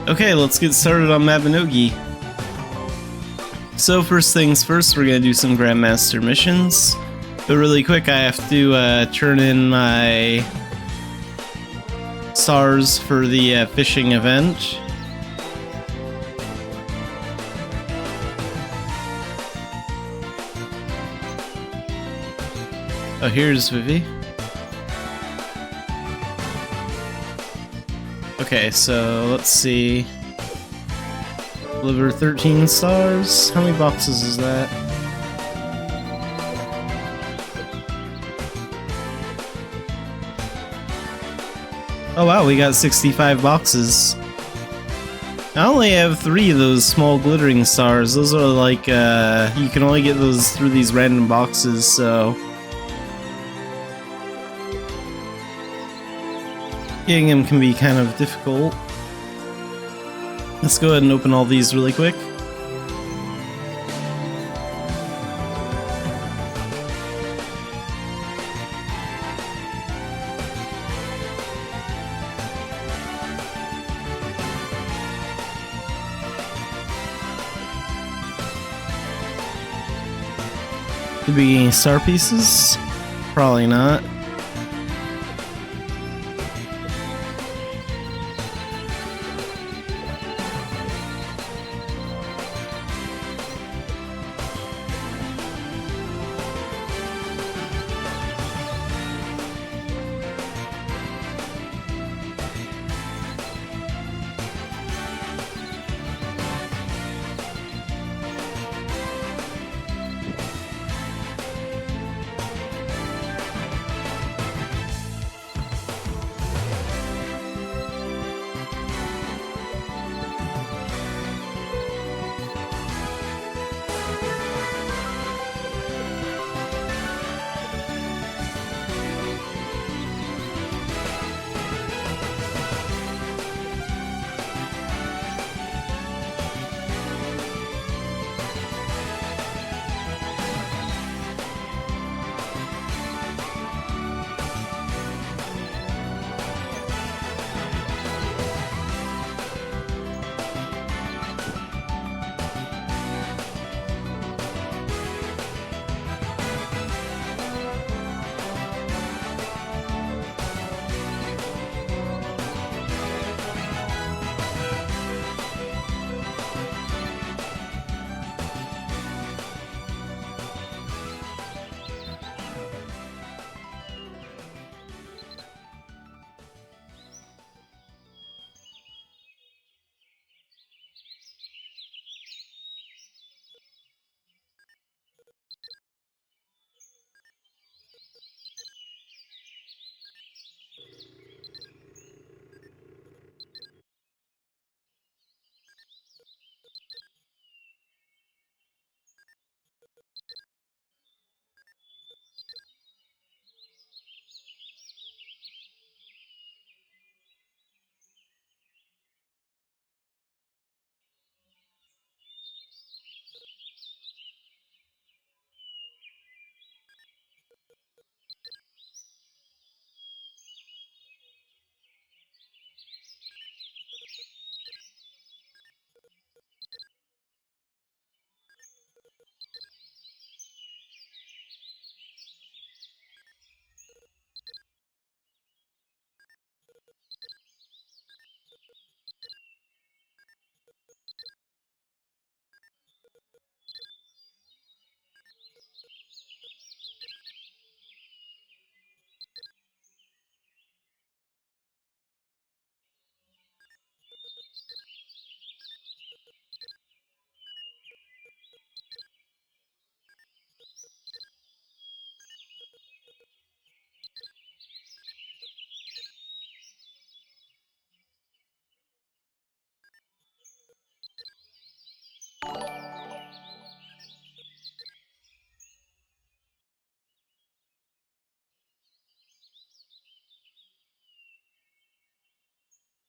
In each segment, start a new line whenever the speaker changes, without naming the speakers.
Okay, let's get started on Mabinogi. So first things first, we're gonna do some Grandmaster missions. But really quick, I have to turn in my stars for the fishing event. Oh, here's Vivi. Okay, so let's see. Deliver 13 stars. How many boxes is that? Oh wow, we got 65 boxes. I only have 3 of those small glittering stars. Those are like, you can only get those through these random boxes, so... getting them can be kind of difficult. Let's go ahead and open all these really quick. Could be any star pieces? Probably not.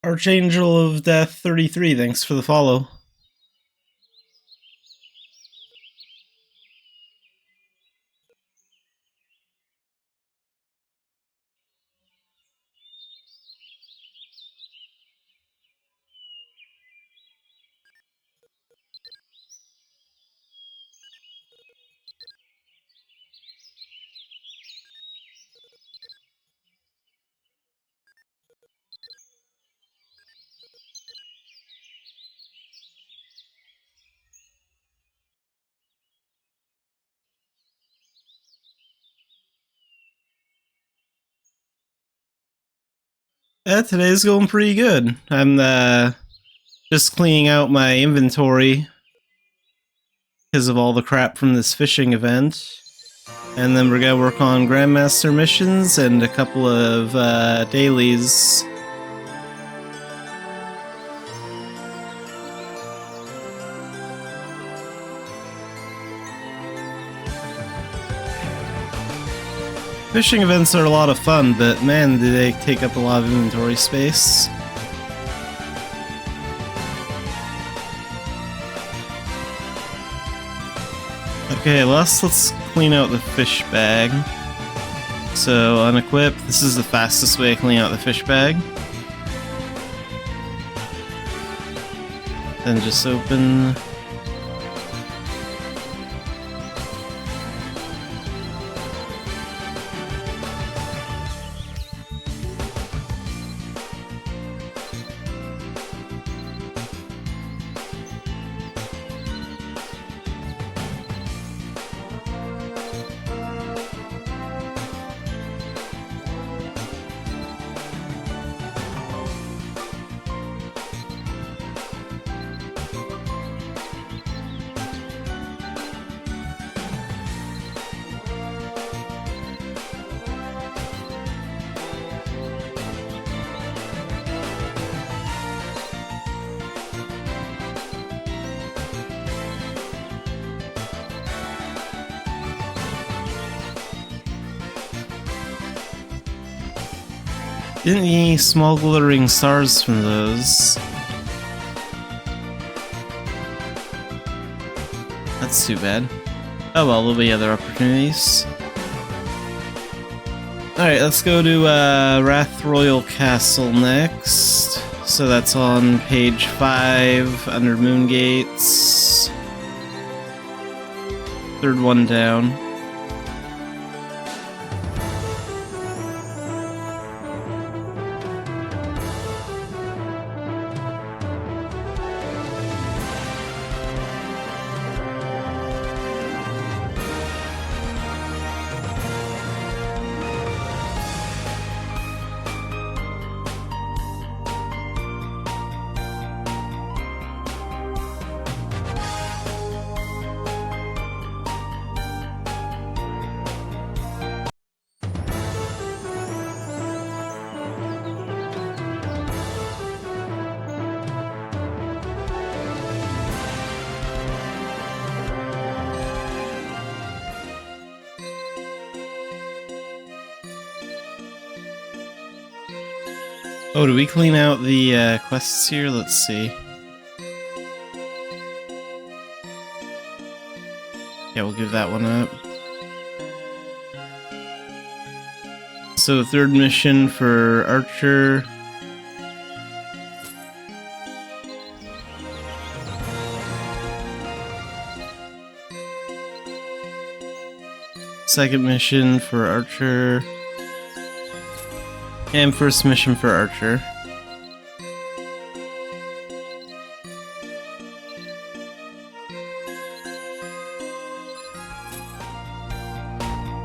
Archangel of Death 33, thanks for the follow. Yeah, today's going pretty good. I'm just cleaning out my inventory because of all the crap from this fishing event. And then we're gonna work on Grandmaster missions and a couple of dailies. Fishing events are a lot of fun, but man, do they take up a lot of inventory space. Okay, let's clean out the fish bag. So, unequip, this is the fastest way to clean out the fish bag. Then just open... Didn't get any small glittering stars from those. That's too bad. Oh well, there'll be other opportunities. Alright, let's go to Wrath Royal Castle next. So that's on page 5 under Moon Gates. Third one down. Oh, do we clean out the quests here? Let's see. Yeah, we'll give that one up. So, third mission for Archer. Second mission for Archer. And first mission for Archer.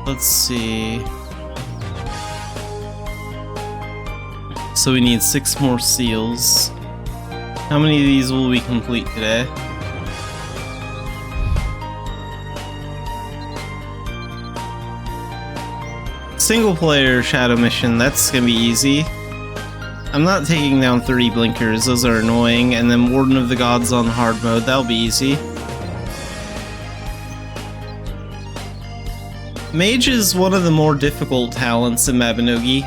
Let's see. So we need 6 more seals. How many of these will we complete today? Single player shadow mission, that's gonna be easy. I'm not taking down 30 blinkers, those are annoying, and then Warden of the Gods on hard mode, that'll be easy. Mage is one of the more difficult talents in Mabinogi.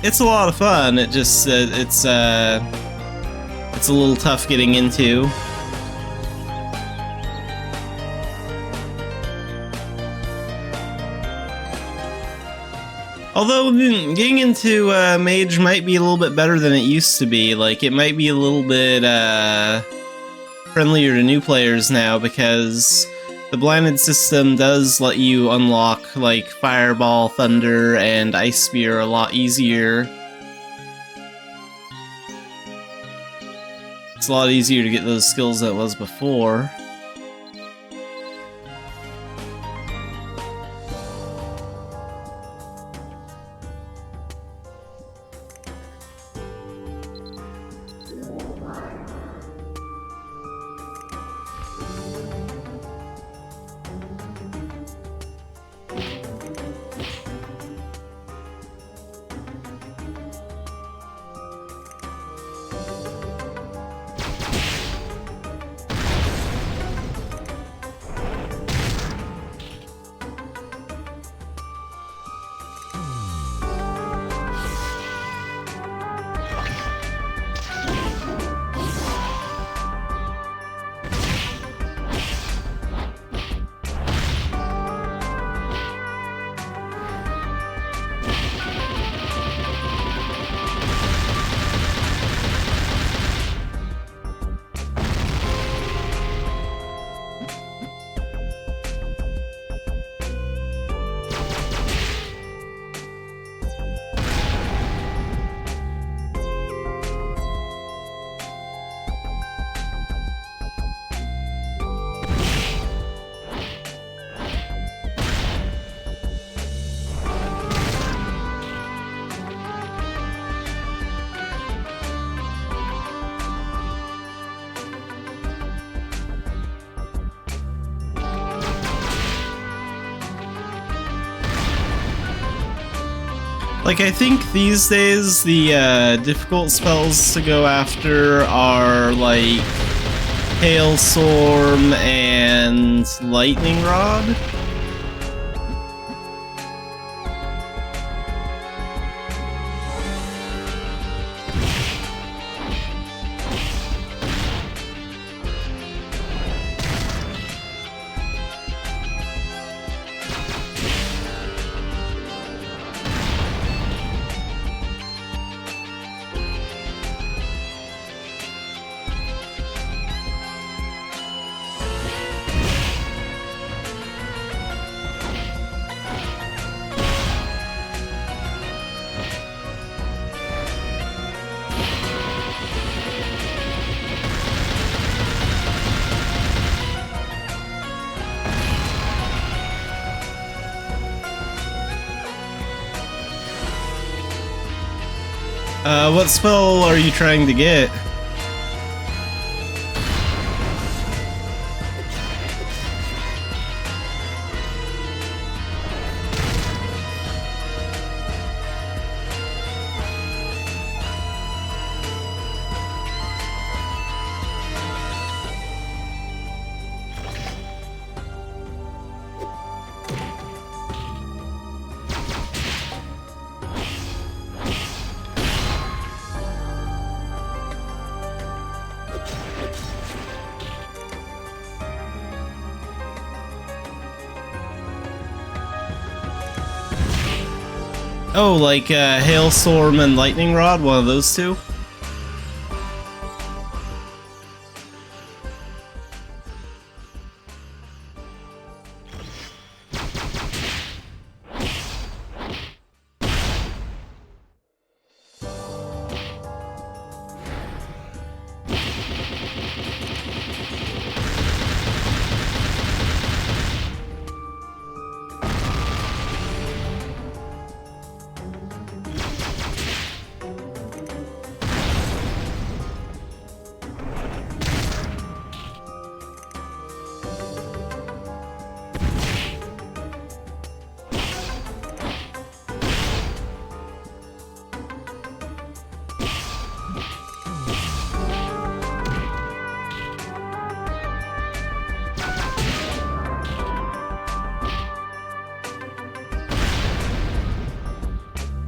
it's a lot of fun. It just it's a little tough getting into. Although getting into Mage might be a little bit better than it used to be. Like, it might be a little bit friendlier to new players now, because the blinded system does let you unlock, like, Fireball, Thunder, and Ice Spear a lot easier. It's a lot easier to get those skills than it was before. Like, I think these days the difficult spells to go after are like Hailstorm and Lightning Rod. What spell are you trying to get? Oh, like Hailstorm and Lightning Rod, one of those two?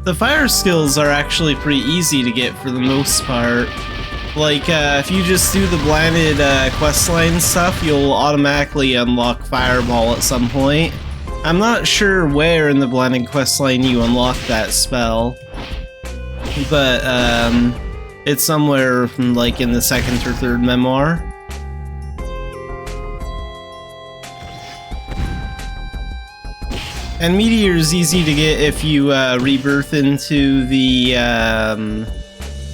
The fire skills are actually pretty easy to get for the most part. Like, if you just do the blinded questline stuff, you'll automatically unlock Fireball at some point. I'm not sure where in the blinded questline you unlock that spell, but it's somewhere like in the second or third memoir. And Meteor's easy to get if you rebirth into the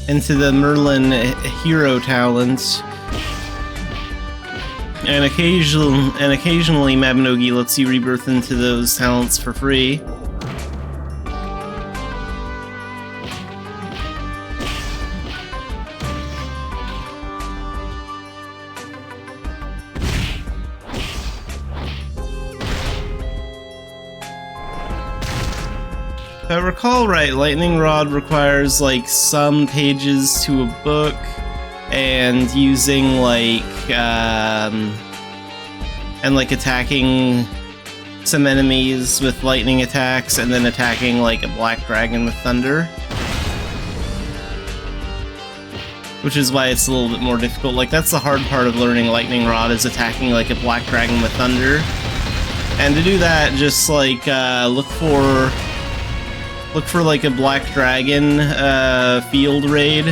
Merlin hero talent. And occasionally Mabinogi lets you rebirth into those talents for free. If I recall right, Lightning Rod requires like some pages to a book, and using like attacking some enemies with lightning attacks, and then attacking like a black dragon with thunder. Which is why it's a little bit more difficult. Like, that's the hard part of learning Lightning Rod, is attacking like a black dragon with thunder. And to do that, just like look for like a black dragon field raid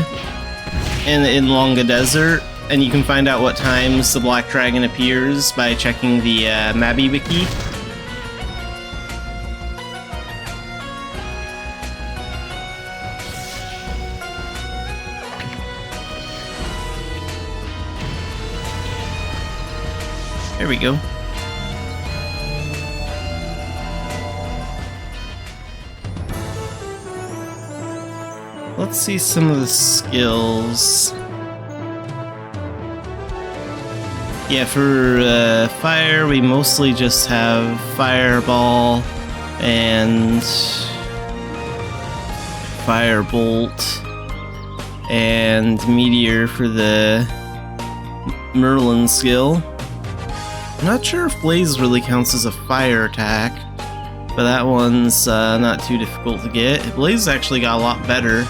in Longa Desert, and you can find out what times the black dragon appears by checking the Mabinogi. There we go. Let's see some of the skills. Yeah, for fire, we mostly just have Fireball and Firebolt and Meteor for the Merlin skill. I'm not sure if Blaze really counts as a fire attack, but that one's not too difficult to get. Blaze actually got a lot better.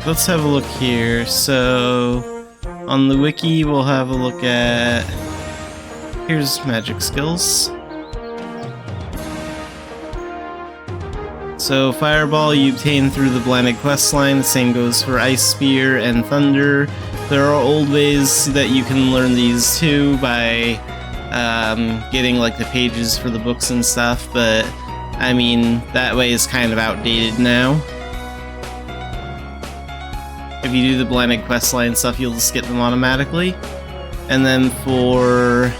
Let's have a look here. So, on the wiki, we'll have a look at... Here's magic skills. So, Fireball you obtain through the blinded questline. The same goes for Ice Spear and Thunder. There are old ways that you can learn these too by getting like the pages for the books and stuff, but I mean, that way is kind of outdated now. If you do the blinded questline stuff, you'll just get them automatically. And then for...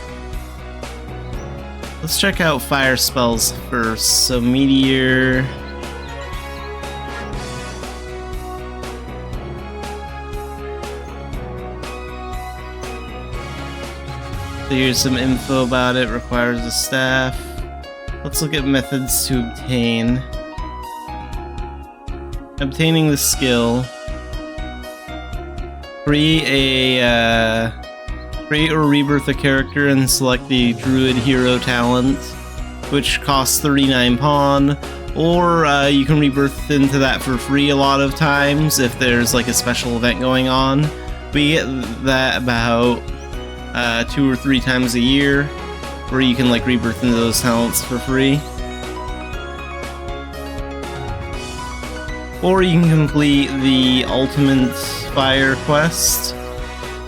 Let's check out fire spells first. So Meteor... So here's some info about it. Requires a staff. Let's look at methods to obtain. Obtaining the skill. Create or rebirth a character and select the Druid Hero talent, which costs 39 pawn, or you can rebirth into that for free a lot of times if there's like a special event going on. We get that about 2 or 3 times a year, where you can like rebirth into those talents for free. Or you can complete the Ultimate Fire quest.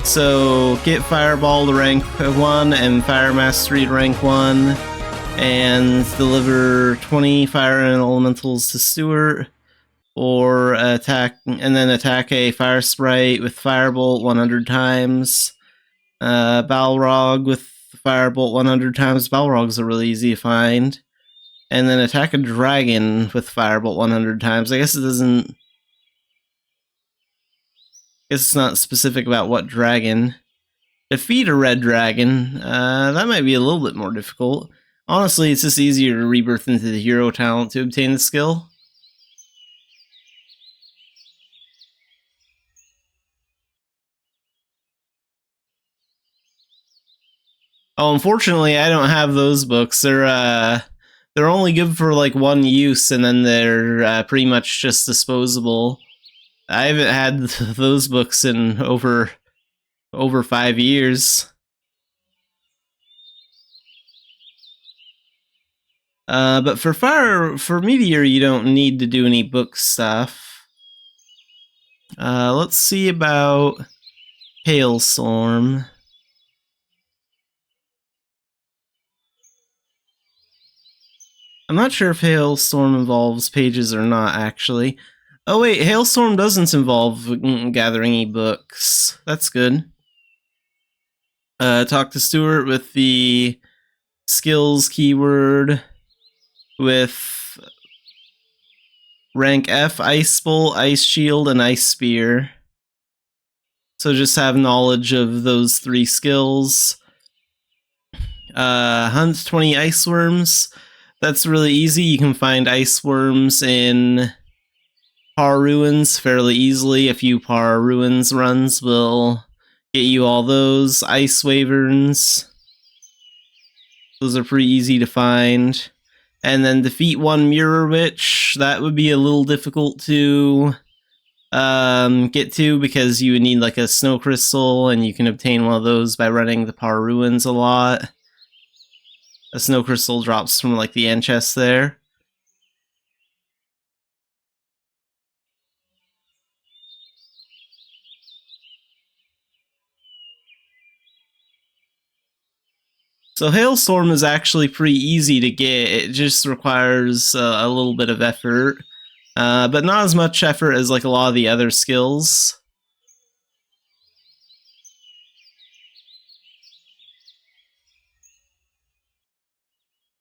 So get Fireball to rank 1 and Fire Mastery to rank 1. and deliver 20 fire and elementals to Stuart, or attack and then attack a fire sprite with firebolt 100 times. Balrog with firebolt 100 times. Balrogs are really easy to find. And then attack a dragon with firebolt 100 times. I guess it doesn't. I guess it's not specific about what dragon. Defeat a red dragon. That might be a little bit more difficult. Honestly, it's just easier to rebirth into the hero talent to obtain the skill. Oh, unfortunately, I don't have those books. They're only good for like one use, and then they're pretty much just disposable. I haven't had those books in over 5 years. But for Meteor, you don't need to do any book stuff. Let's see about Hailstorm. I'm not sure if Hailstorm involves pages or not, actually. Oh wait, Hailstorm doesn't involve gathering ebooks. That's good. Talk to Stuart with the skills keyword with rank F, Ice Bolt, Ice Shield, and Ice Spear. So just have knowledge of those 3 skills. Hunt 20 ice worms. That's really easy. You can find ice worms in Par Ruins fairly easily. A few Par Ruins runs will get you all those. Ice Wyverns. Those are pretty easy to find. And then defeat 1 Mirror Witch. That would be a little difficult to get to because you would need like a snow crystal, and you can obtain one of those by running the Par Ruins a lot. A snow crystal drops from like the end chest there. So Hailstorm is actually pretty easy to get. It just requires a little bit of effort, but not as much effort as like a lot of the other skills.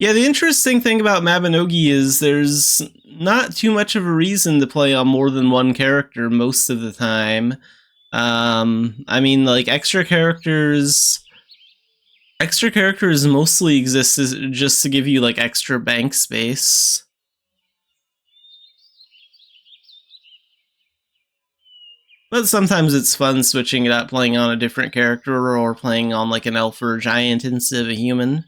Yeah, the interesting thing about Mabinogi is there's not too much of a reason to play on more than one character most of the time. I mean, like extra characters mostly exist just to give you like extra bank space. But sometimes it's fun switching it up, playing on a different character or playing on like an elf or a giant instead of a human.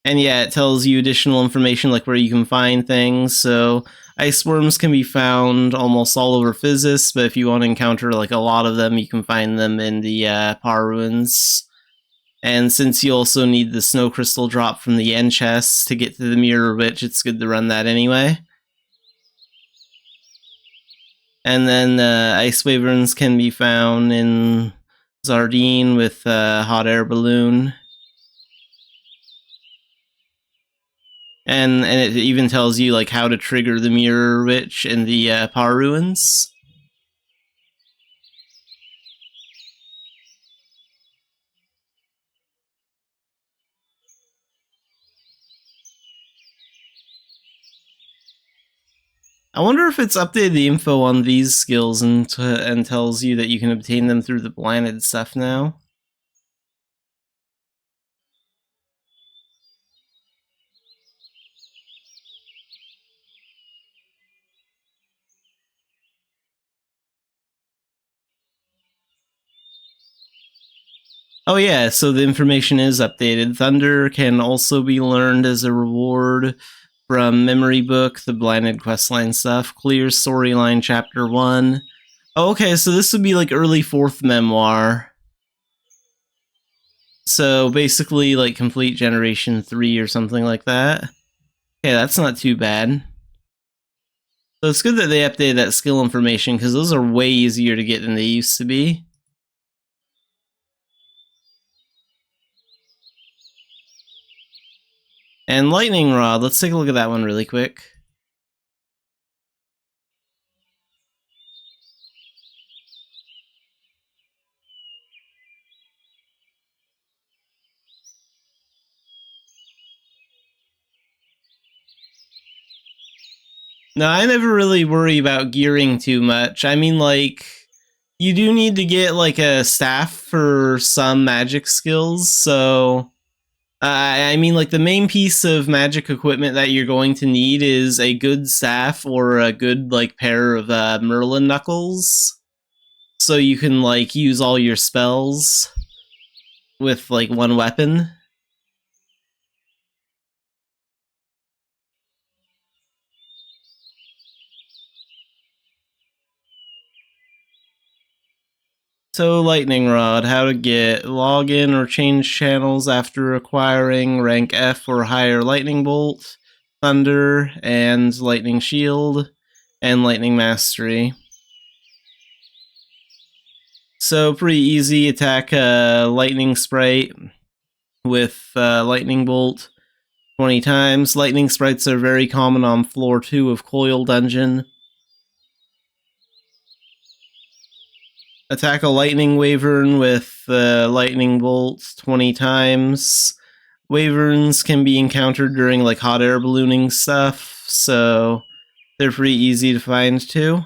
And yeah, it tells you additional information like where you can find things. So ice worms can be found almost all over Physis, but if you want to encounter like a lot of them, you can find them in the Par Ruins. And since you also need the snow crystal drop from the end chest to get to the Mirror Witch, it's good to run that anyway. And then ice wyverns can be found in Zardine with hot air balloon. And it even tells you like how to trigger the Mirror Witch in the Par Ruins. I wonder if it's updated the info on these skills and tells you that you can obtain them through the blinded stuff now. Oh yeah, so the information is updated. Thunder can also be learned as a reward from Memory Book, the blinded questline stuff. Clear storyline chapter 1. Oh, okay, so this would be like early 4th memoir. So basically like complete generation 3 or something like that. Okay, that's not too bad. So it's good that they updated that skill information because those are way easier to get than they used to be. And lightning rod. Let's take a look at that one really quick. No, I never really worry about gearing too much. I mean, like, you do need to get, like, a staff for some magic skills, so... I mean, like, the main piece of magic equipment that you're going to need is a good staff or a good, like, pair of Merlin knuckles. So you can, like, use all your spells with, like, one weapon. So, Lightning Rod, how to get login or change channels after acquiring rank F or higher Lightning Bolt, Thunder, and Lightning Shield, and Lightning Mastery. So, pretty easy. Attack Lightning Sprite with Lightning Bolt 20 times. Lightning Sprites are very common on floor 2 of Coil Dungeon. Attack a Lightning Wyvern with Lightning Bolt 20 times. Wyverns can be encountered during like hot air ballooning stuff, so they're pretty easy to find too.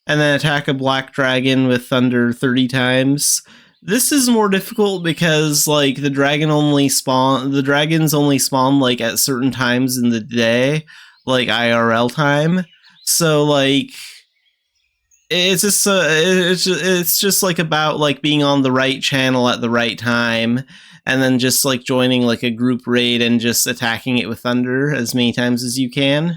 And then attack a Black Dragon with Thunder 30 times. This is more difficult because like the dragons only spawn like at certain times in the day, like IRL time. So like it's just like about like being on the right channel at the right time, and then just like joining like a group raid and just attacking it with thunder as many times as you can.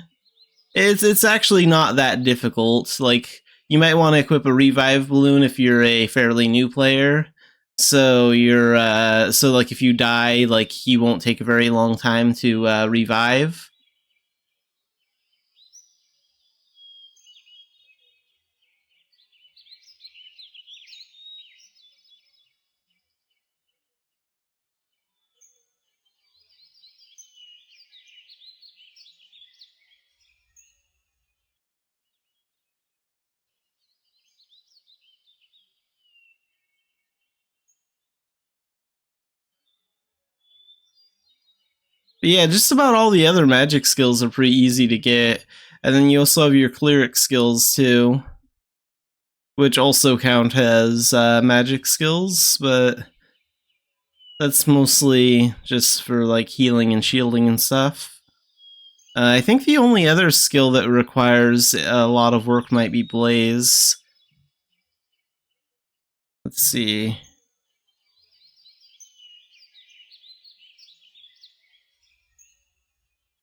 It's actually not that difficult. Like you might want to equip a revive balloon if you're a fairly new player. So you're so like if you die, like you won't take a very long time to revive. But yeah, just about all the other magic skills are pretty easy to get. And then you also have your cleric skills too, which also count as magic skills, but that's mostly just for like healing and shielding and stuff. I think the only other skill that requires a lot of work might be Blaze. Let's see.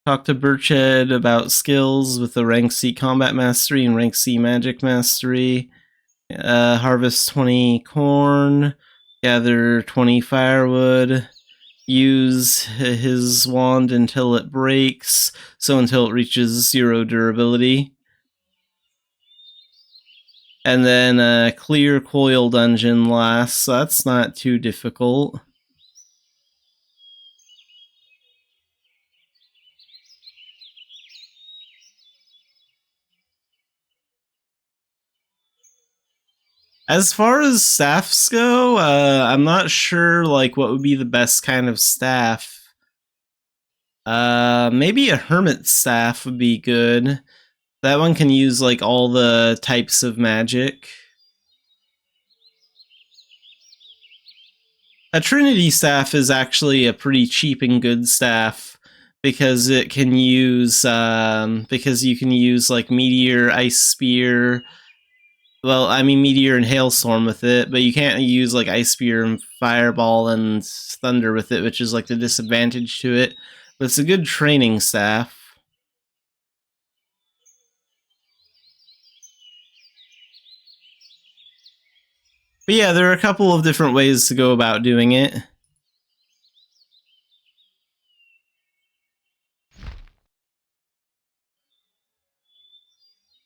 Talk to Birchhead about skills with the rank C combat mastery and rank C magic mastery. Harvest 20 corn, gather 20 firewood, use his wand until it breaks, so until it reaches 0 durability. And then clear Coil Dungeon last, so that's not too difficult. As far as staffs go, I'm not sure like what would be the best kind of staff. Maybe a hermit staff would be good. That one can use like all the types of magic. A Trinity staff is actually a pretty cheap and good staff because it can use because you can use like meteor, ice spear. Well, I mean meteor and hailstorm with it, but you can't use like ice spear and fireball and thunder with it, which is like the disadvantage to it. But it's a good training staff. But yeah, there are a couple of different ways to go about doing it.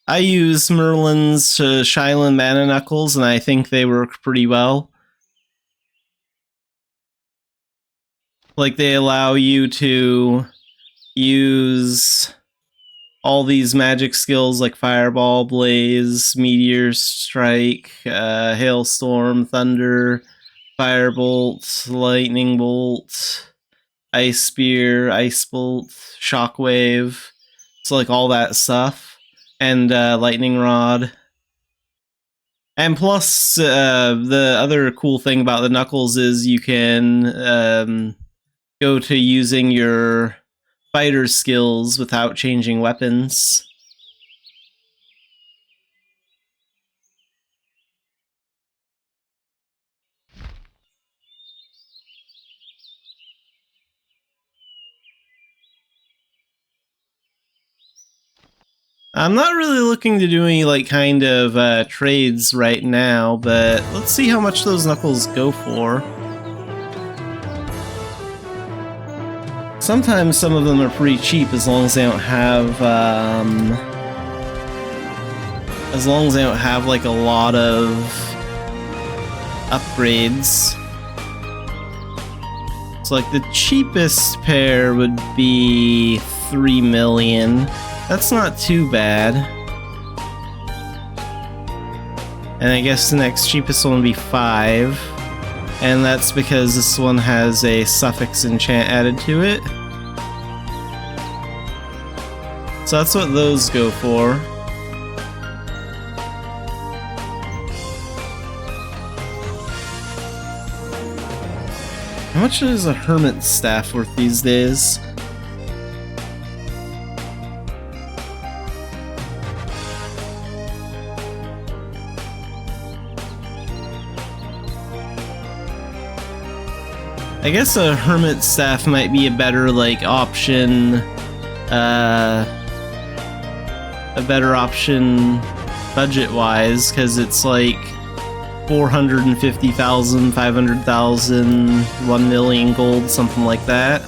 I use Merlin's Shylin Mana Knuckles, and I think they work pretty well. Like, they allow you to use all these magic skills like Fireball, Blaze, Meteor Strike, Hailstorm, Thunder, Firebolt, Lightning Bolt, Ice Spear, Ice Bolt, Shockwave. So like all that stuff. And Lightning Rod. And plus, the other cool thing about the Knuckles is you can go to using your fighter skills without changing weapons. I'm not really looking to do any like kind of trades right now, but let's see how much those Knuckles go for. Sometimes some of them are pretty cheap as long as they don't have like a lot of upgrades. So like the cheapest pair would be 3 million. That's not too bad. And I guess the next cheapest one would be 5. And that's because this one has a suffix enchant added to it. So that's what those go for. How much is a hermit staff worth these days? I guess a hermit staff might be a better like option, budget-wise, because it's like 450,000, 500,000, 1 million gold, something like that.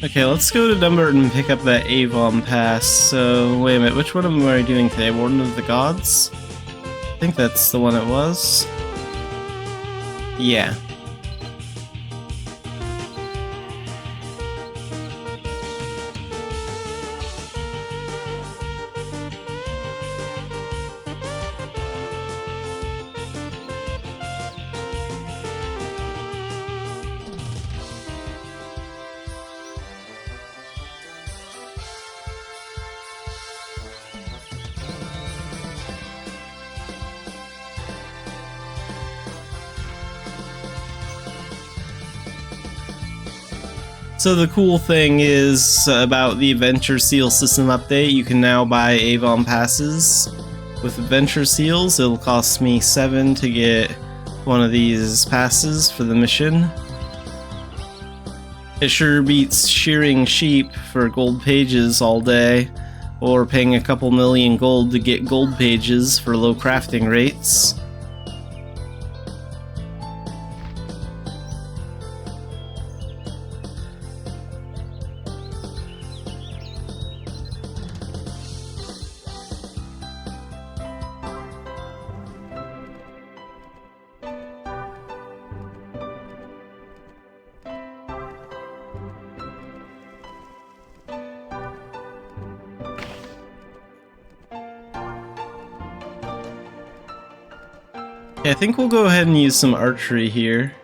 Okay, let's go to Dunbarton and pick up that Avon Pass. So, wait a minute, which one am I doing today? Warden of the Gods? I think that's the one it was. Yeah. So the cool thing is about the Adventure Seal system update, you can now buy Avon passes with Adventure Seals. It'll cost me 7 to get one of these passes for the mission. It sure beats shearing sheep for gold pages all day, or paying a couple million gold to get gold pages for low crafting rates. I think we'll go ahead and use some archery here.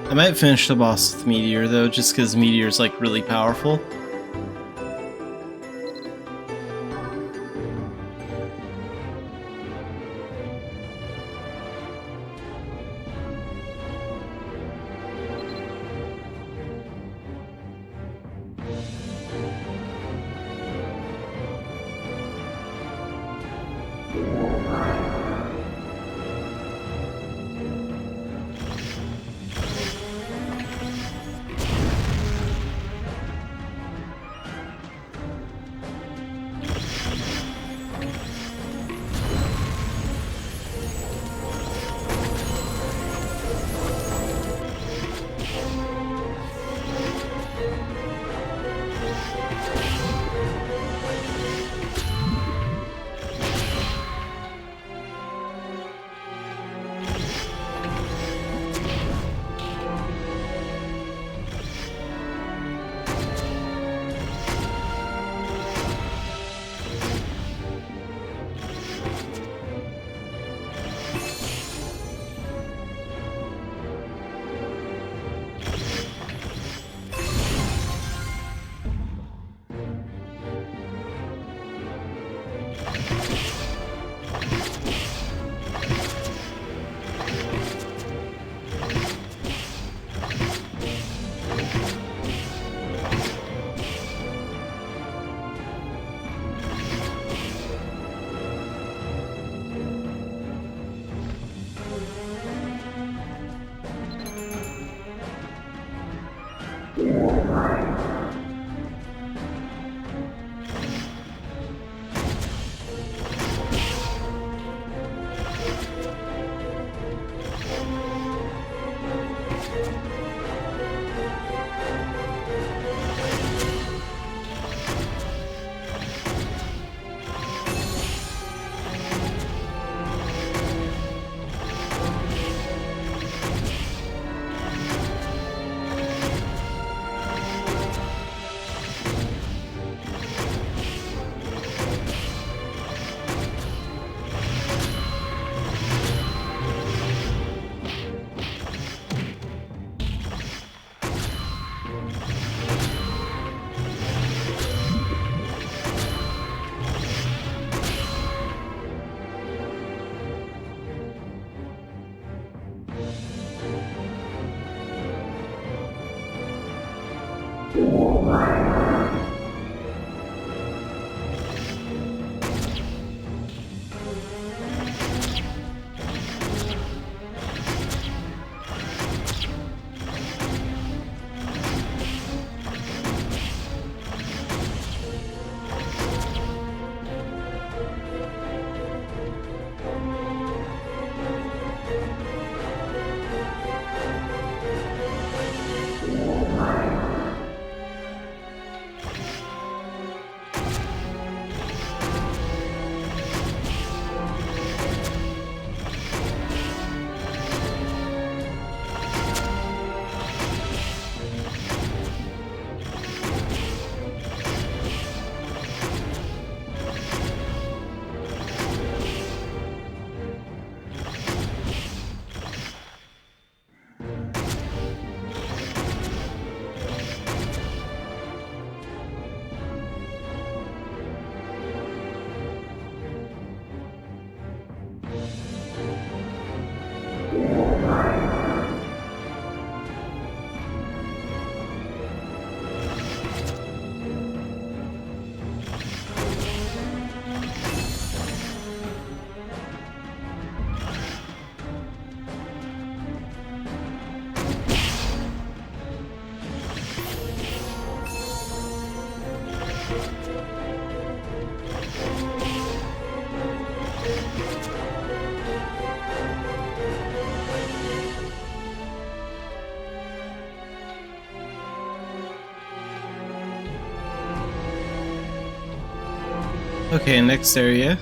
I might finish the boss with Meteor though, just because Meteor's like really powerful. Okay, next area.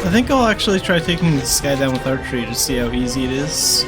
I think I'll actually try taking this guy down with archery to see how easy it is.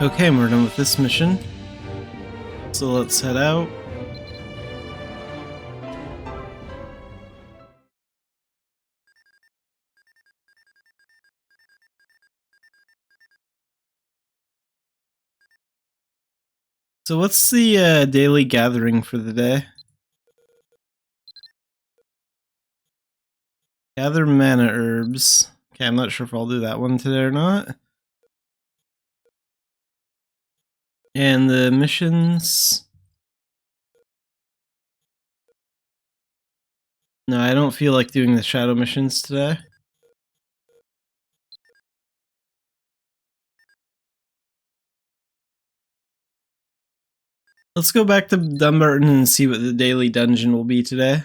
Okay, we're done with this mission. So let's head out. So what's the daily gathering for the day? Gather mana herbs. Okay, I'm not sure if I'll do that one today or not. And the missions... No, I don't feel like doing the shadow missions today. Let's go back to Dumbarton and see what the daily dungeon will be today.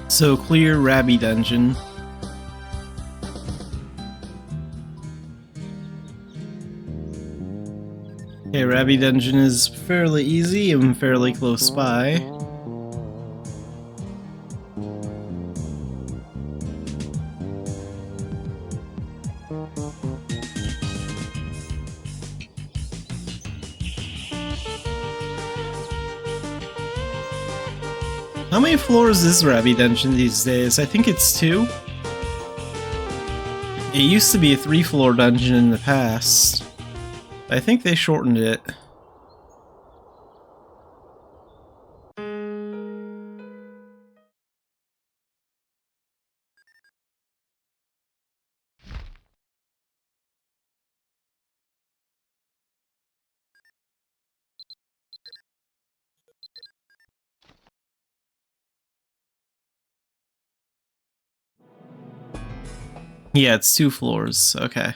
So clear Rabby Dungeon. Okay, Rabby Dungeon is fairly easy and fairly close by. How many floors is Rabby Dungeon these days? I think it's 2. It used to be a 3-floor dungeon in the past. I think they shortened it. Yeah, it's 2 floors. Okay.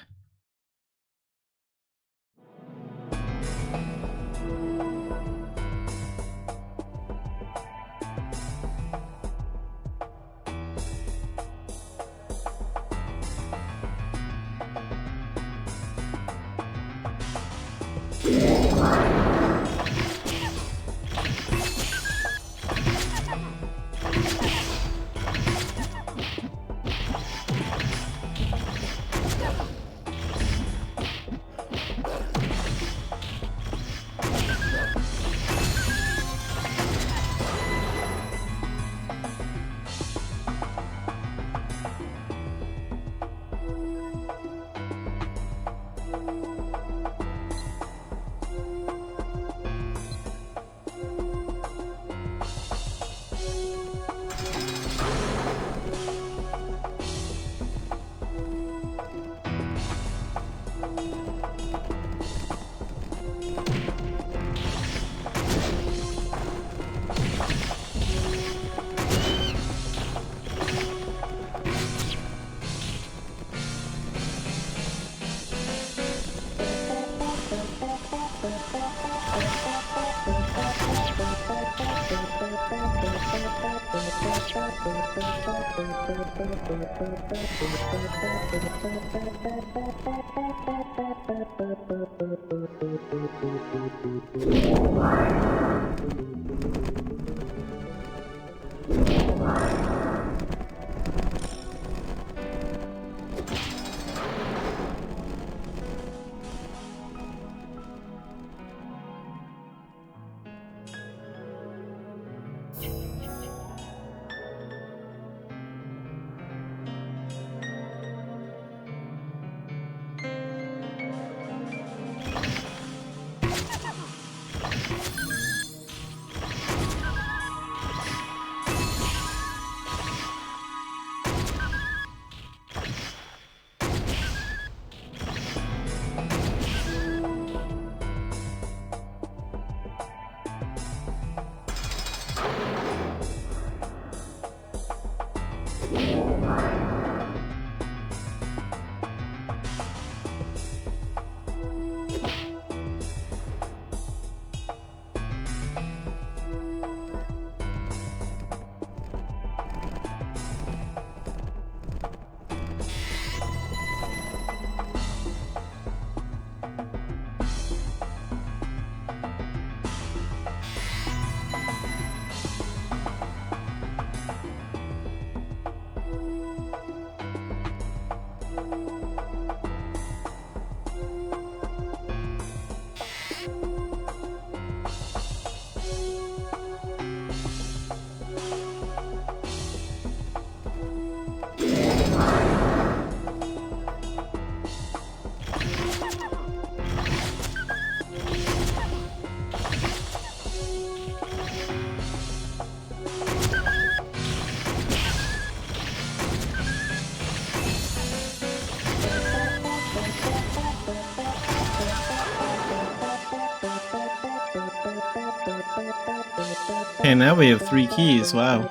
Okay, now we have 3 keys. Wow.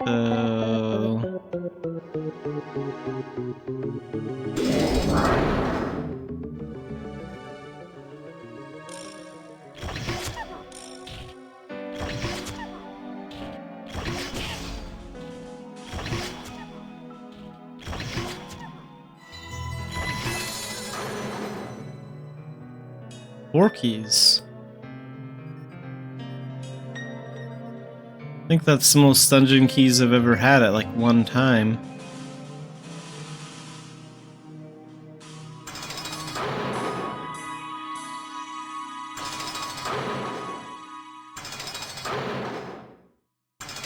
So... Four keys. I think that's the most dungeon keys I've ever had at like one time.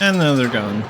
And now they're gone.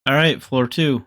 Alright, floor 2.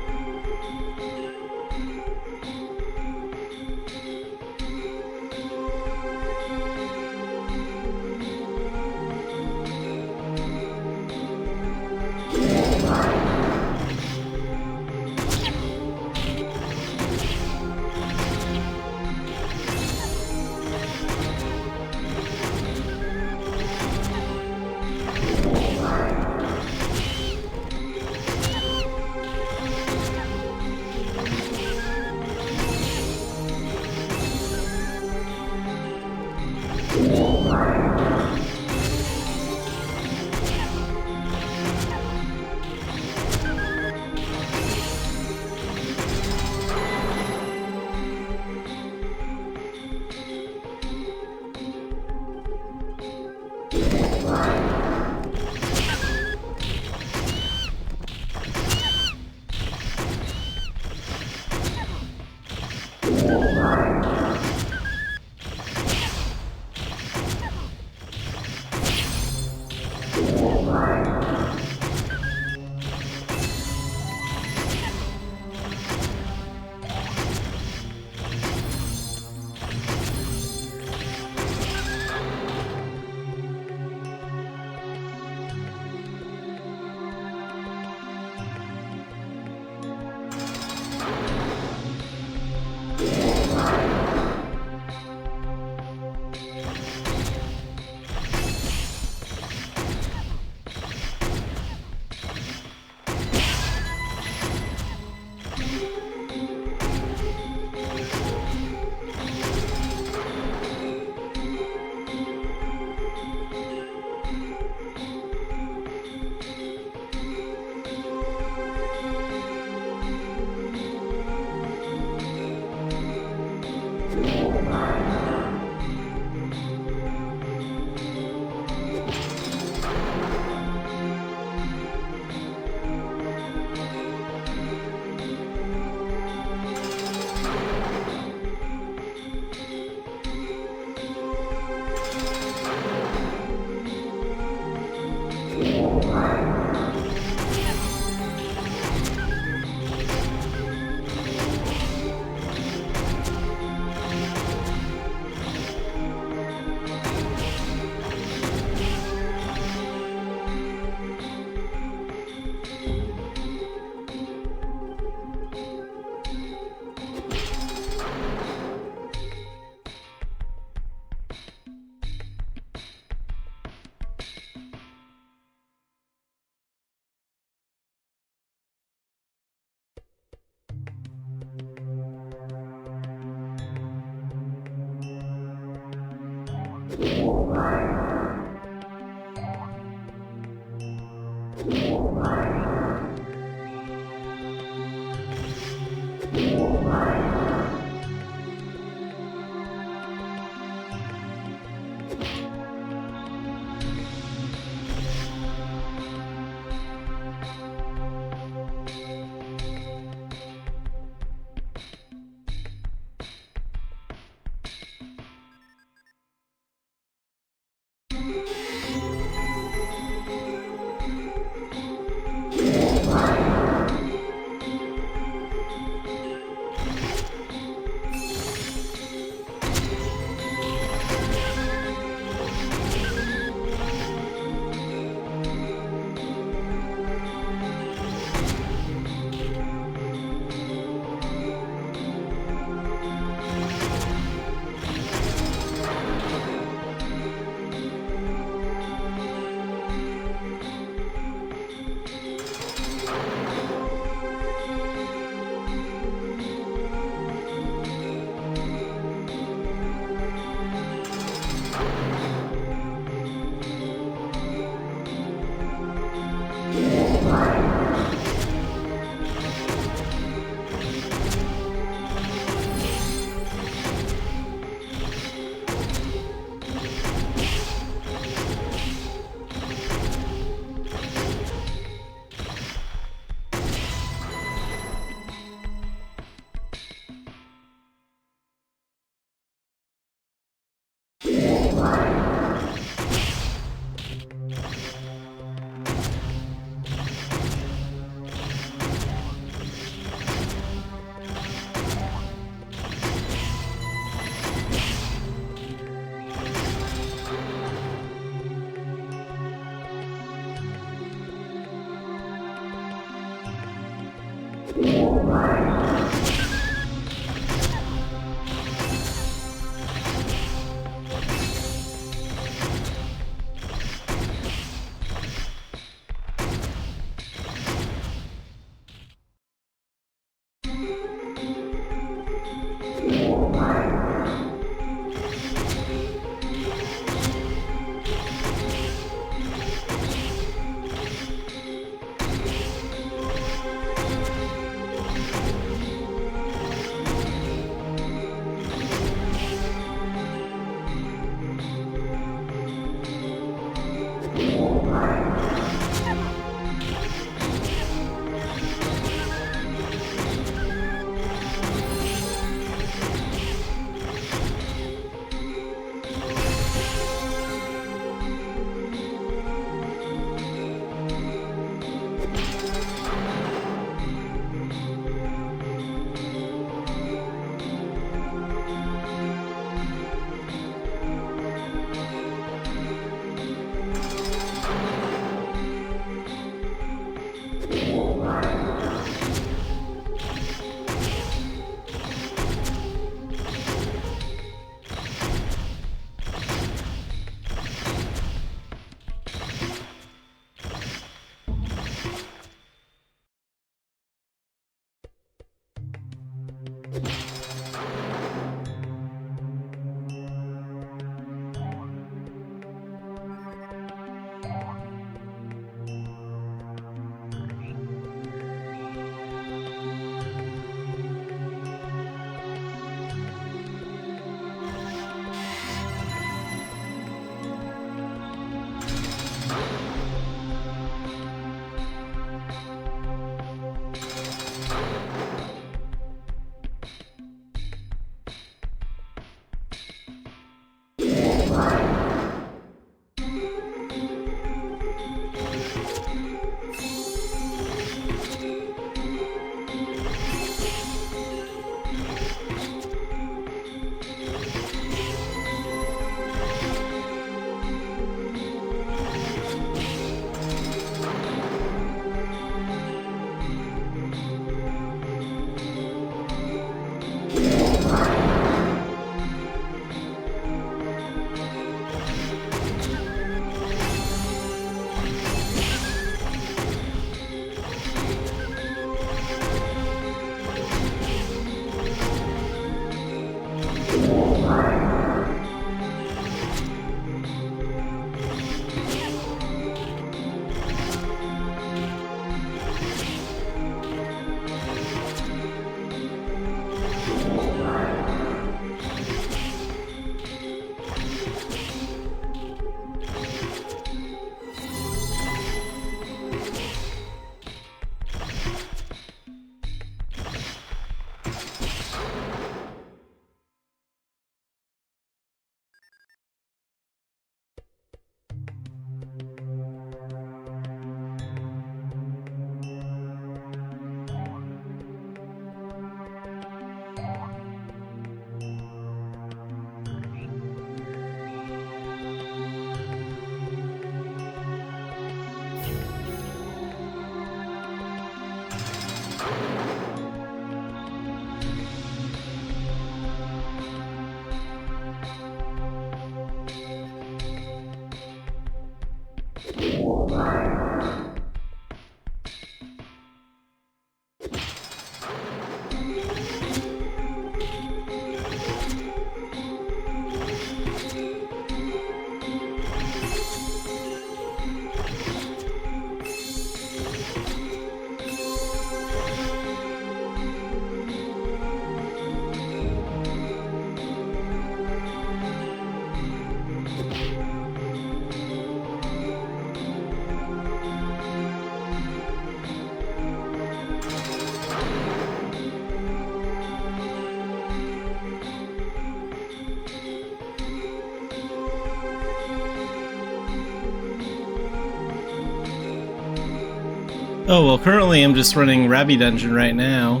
Oh, well, currently I'm just running Rabby Dungeon right now.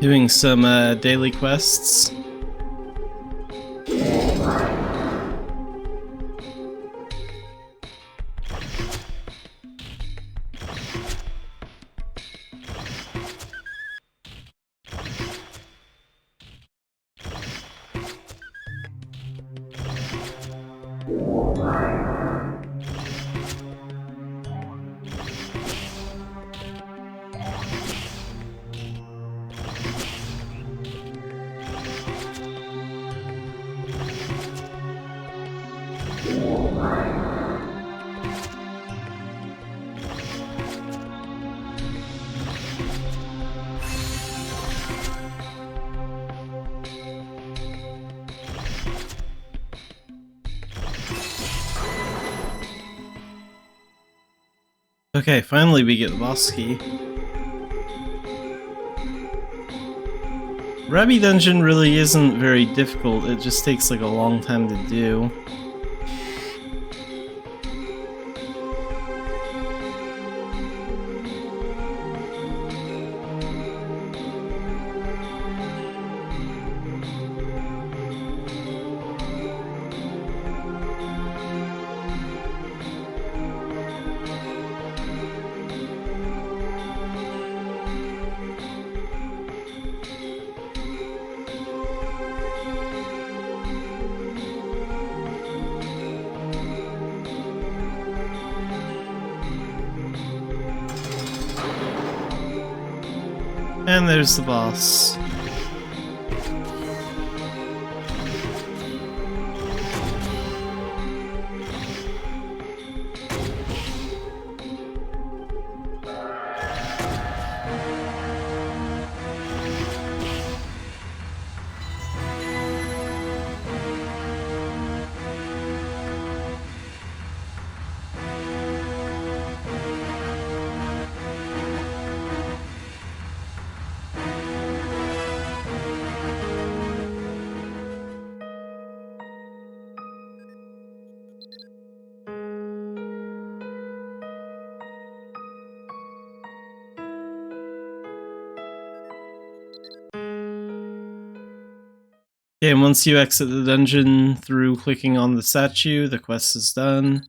Doing some daily quests. Okay, finally we get the boss key. Rabby Dungeon really isn't very difficult, it just takes like a long time to do. And there's the boss. Okay, and once you exit the dungeon through clicking on the statue, the quest is done.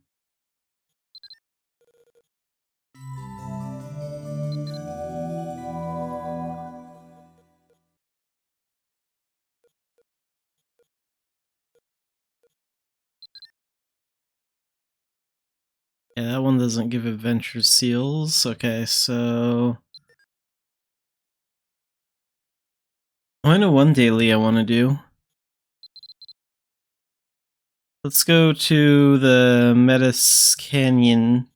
Yeah, that one doesn't give adventure seals. Okay, so I know one daily I want to do. Let's go to the Metis Canyon.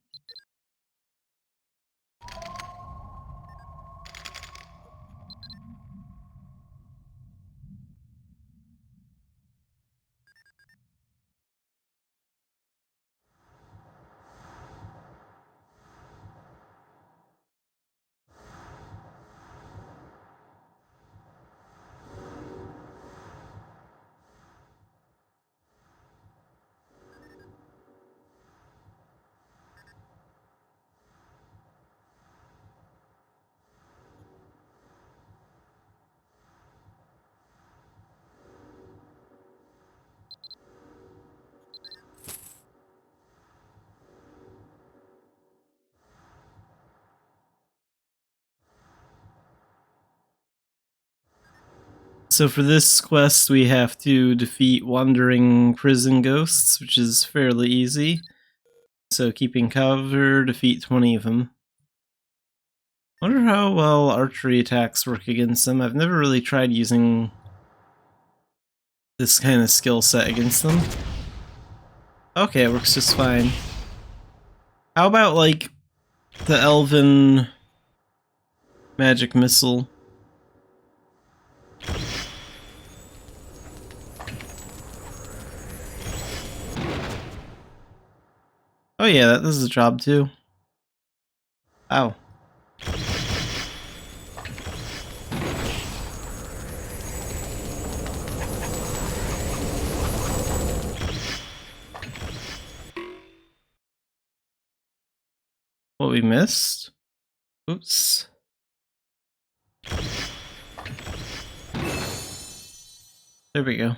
So for this quest, we have to defeat wandering prison ghosts, which is fairly easy. So keeping cover, defeat 20 of them. Wonder how well archery attacks work against them. I've never really tried using this kind of skill set against them. Okay, it works just fine. How about, like, the elven magic missile? Oh yeah, that does the job too. Ow. What we missed? Oops. There we go.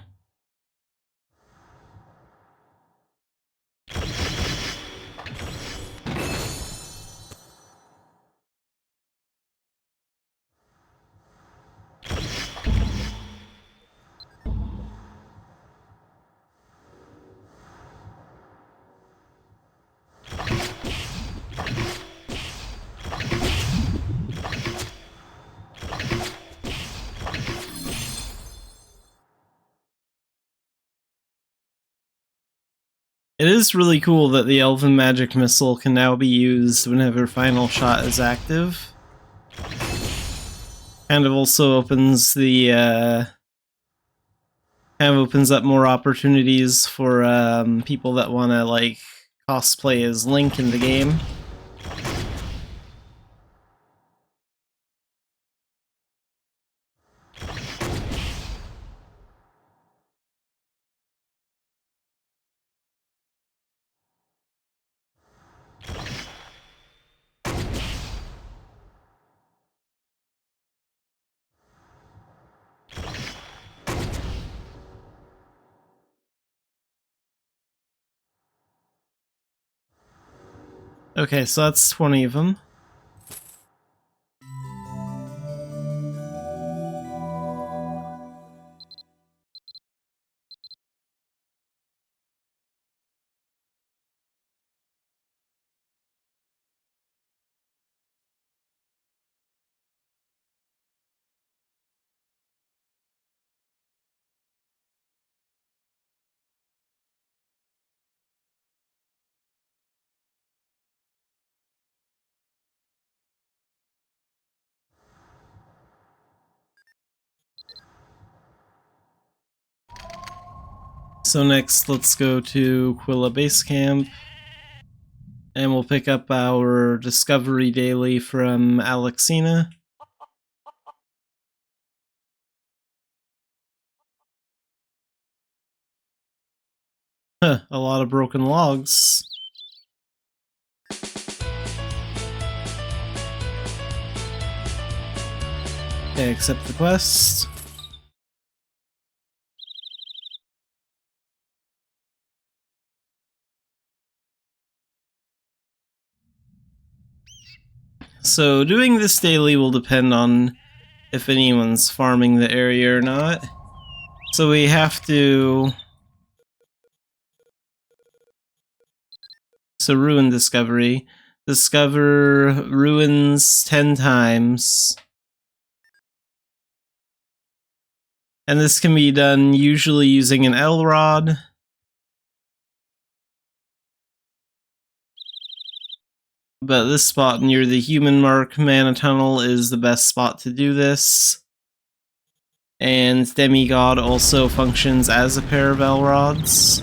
It is really cool that the elven magic missile can now be used whenever final shot is active. Kind of also opens the kind of opens up more opportunities for people that want to like cosplay as Link in the game. Okay, so that's 20 of them. So next, let's go to Quilla Base Camp, and we'll pick up our Discovery Daily from Alexina. Huh, a lot of broken logs. Okay, accept the quest. So doing this daily will depend on if anyone's farming the area or not. So we have to... So ruin discovery. Discover ruins 10 times. And this can be done usually using an L rod. But this spot near the human mark mana tunnel is the best spot to do this. And Demigod also functions as a pair of L rods.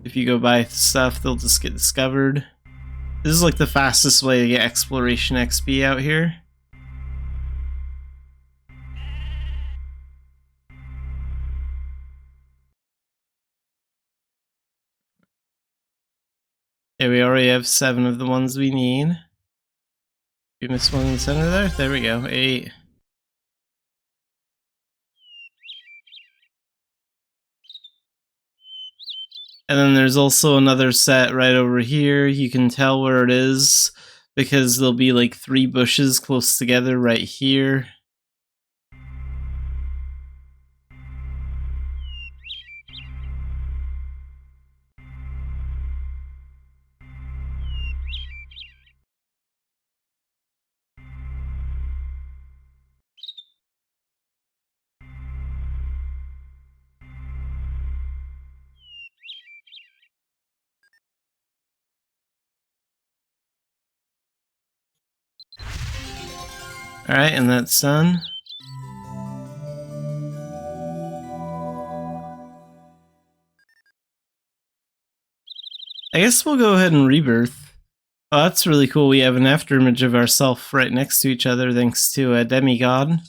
If you go buy stuff, they'll just get discovered. This is like the fastest way to get exploration XP out here. Okay, we already have 7 of the ones we need. We missed one in the center there? There we go, 8. And then there's also another set right over here. You can tell where it is because there'll be like 3 bushes close together right here. Alright, and that's done. I guess we'll go ahead and rebirth. Oh, that's really cool. We have an afterimage of ourself right next to each other thanks to a demigod.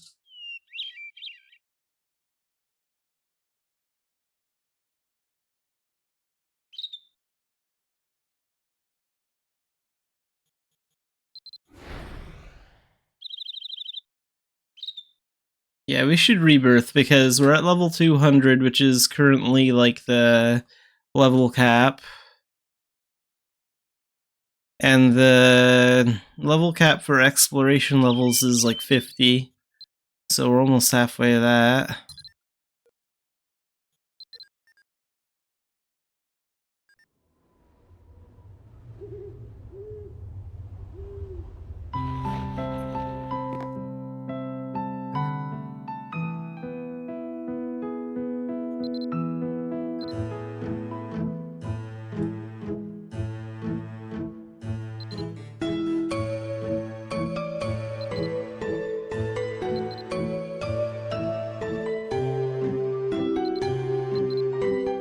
Yeah, we should rebirth because we're at level 200, which is currently like the level cap. And the level cap for exploration levels is like 50. So we're almost halfway to that.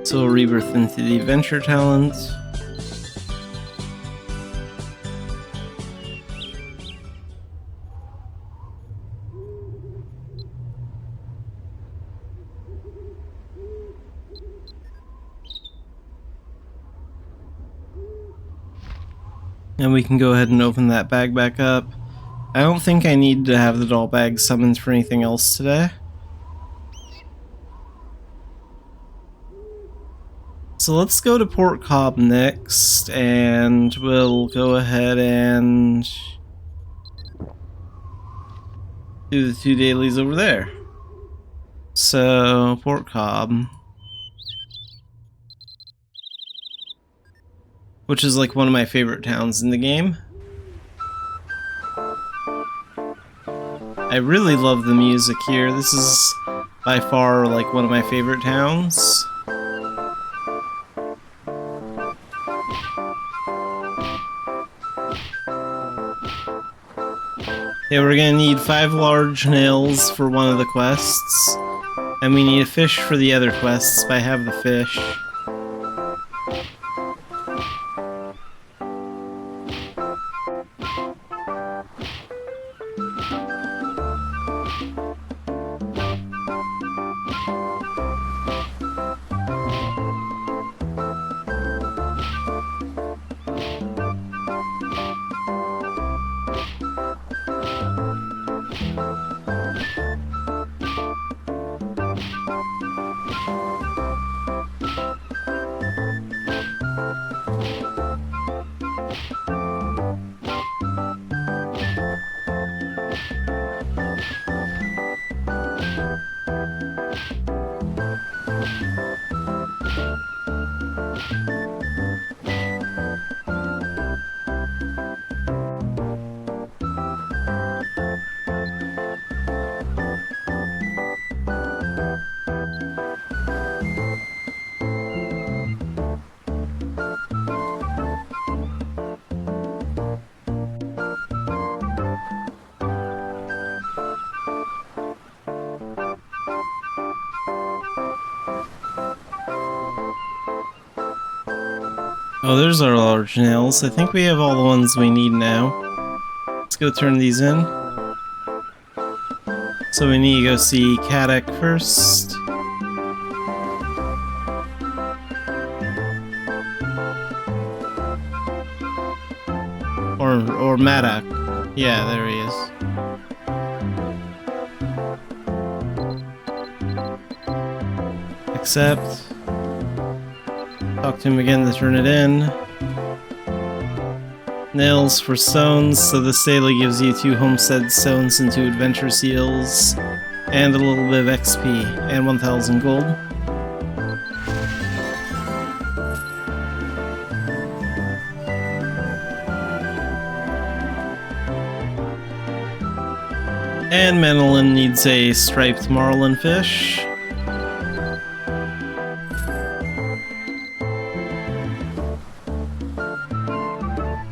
So we'll rebirth into the adventure talent. And we can go ahead and open that bag back up. I don't think I need to have the doll bag summoned for anything else today. So let's go to Port Cobb next, and we'll go ahead and do the 2 dailies over there. So, Port Cobb, which is like one of my favorite towns in the game. I really love the music here. This is by far like one of my favorite towns. Yeah, we're gonna need 5 large nails for one of the quests, and we need a fish for the other quests, but I have the fish. Oh, there's our large nails. I think we have all the ones we need now. Let's go turn these in. So we need to go see Kadek first. Or Madak. Yeah, there he is. Accept. Talk to him again to turn it in. Nails for stones, so this daily gives you 2 homestead stones and 2 adventure seals, and a little bit of XP, and 1,000 gold. And Manolin needs a striped marlin fish.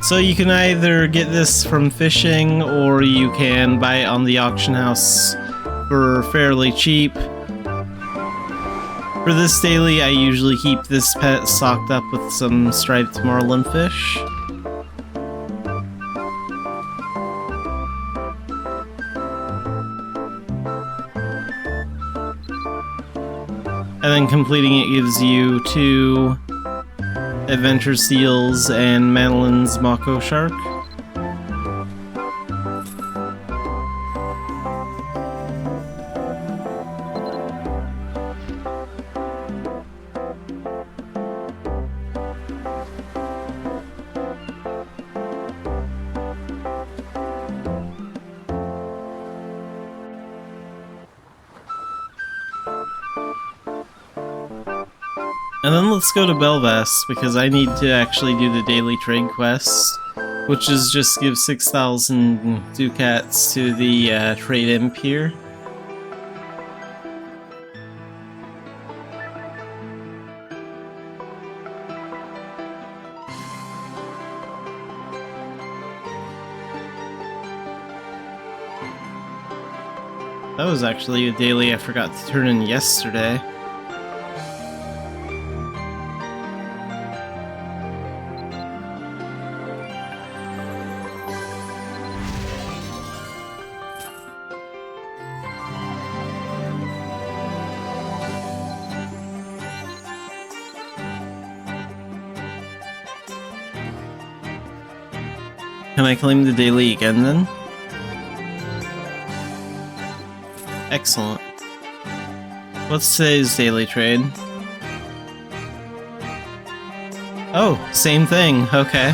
So you can either get this from fishing, or you can buy it on the auction house for fairly cheap. For this daily, I usually keep this pet stocked up with some striped marlin fish. And then completing it gives you 2 adventure seals and Madeline's mako shark. And then let's go to Belvast, because I need to actually do the daily trade quest, which is just give 6,000 ducats to the trade imp here. That was actually a daily I forgot to turn in yesterday. Can I claim the daily again then? Excellent. What's today's daily trade? Oh, same thing, okay.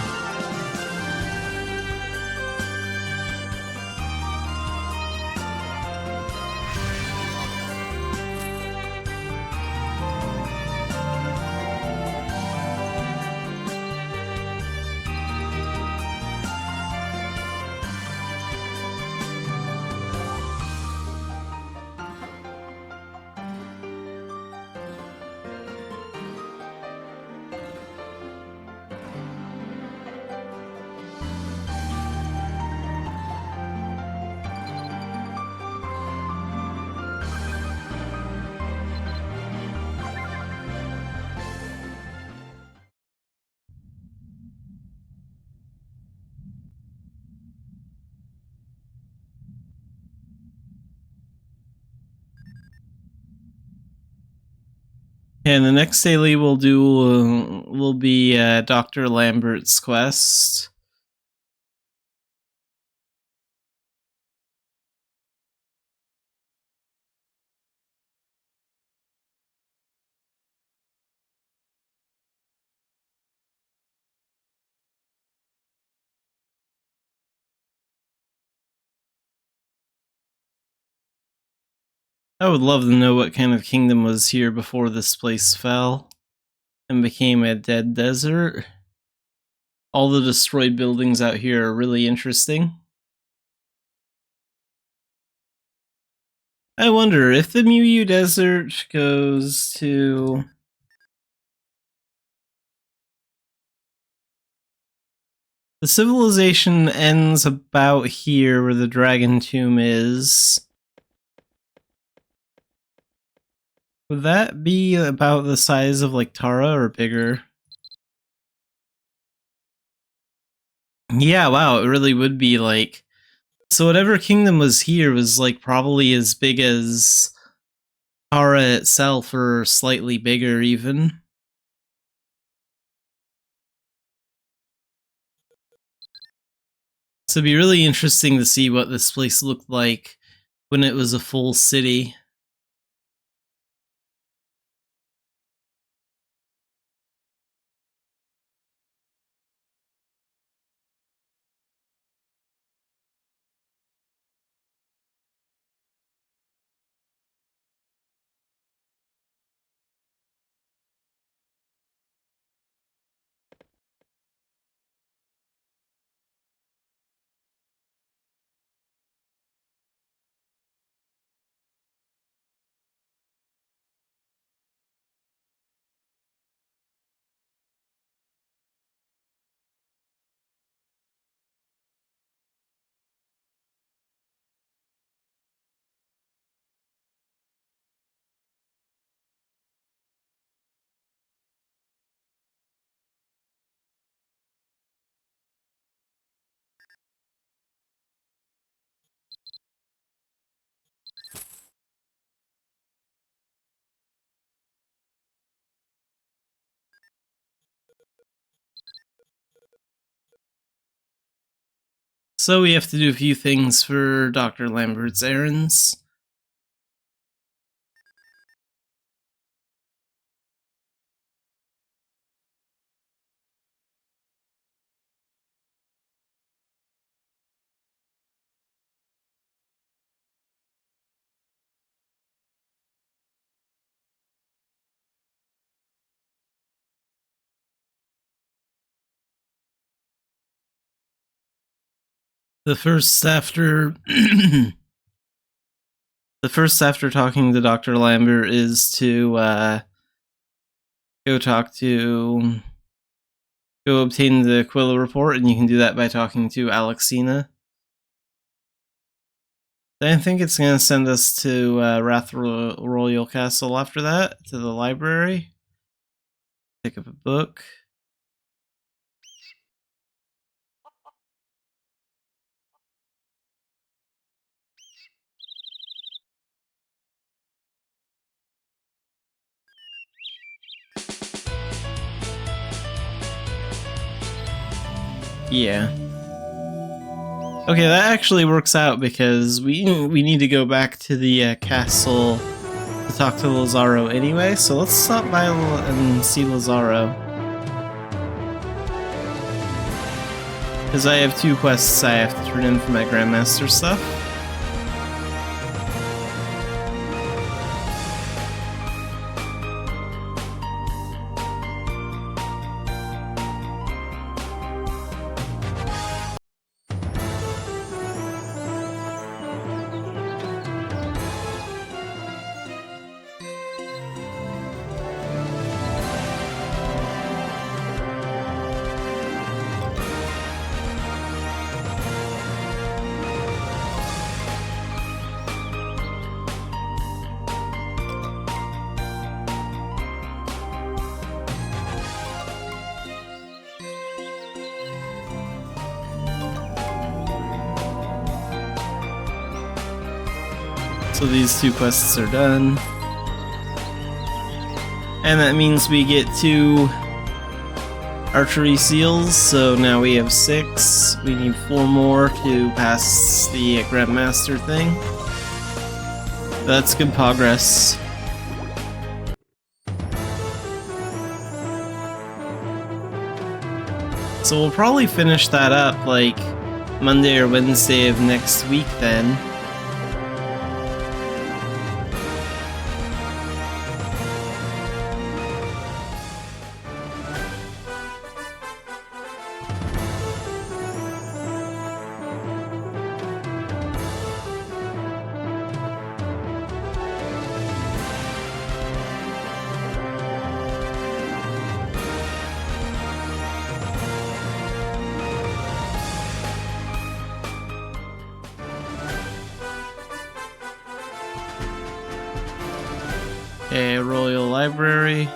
And the next daily we'll do will be Dr. Lambert's quest. I would love to know what kind of kingdom was here before this place fell and became a dead desert. All the destroyed buildings out here are really interesting. I wonder if the Muyu Desert goes to... The civilization ends about here where the Dragon Tomb is. Would that be about the size of like Tara or bigger? Yeah, wow, it really would be like... So whatever kingdom was here was like probably as big as Tara itself, or slightly bigger even. So it'd be really interesting to see what this place looked like when it was a full city. So we have to do a few things for Dr. Lambert's errands. The first after the first after talking to Dr. Lambert is to go obtain the Aquila report, and you can do that by talking to Alexina. Then I think it's going to send us to Wrath Royal Castle after that, to the library. Pick up a book. Yeah. Okay, that actually works out because we need to go back to the castle to talk to Lazaro anyway, so let's stop by and see Lazaro. Because I have 2 quests I have to turn in for my Grandmaster stuff. So these 2 quests are done. And that means we get 2 archery seals, so now we have 6. We need 4 more to pass the Grandmaster thing. That's good progress. So we'll probably finish that up like Monday or Wednesday of next week then. Okay, Royal Library.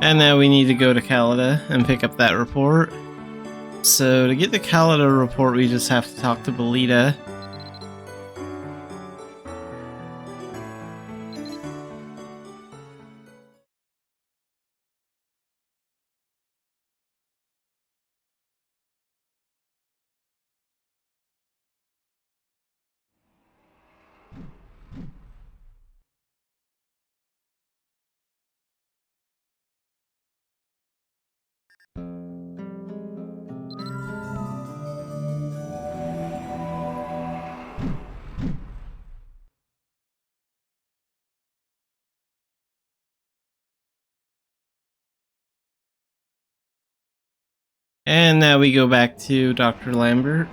And now we need to go to Calida and pick up that report. So to get the Calida report, we just have to talk to Belita. And now we go back to Dr. Lambert.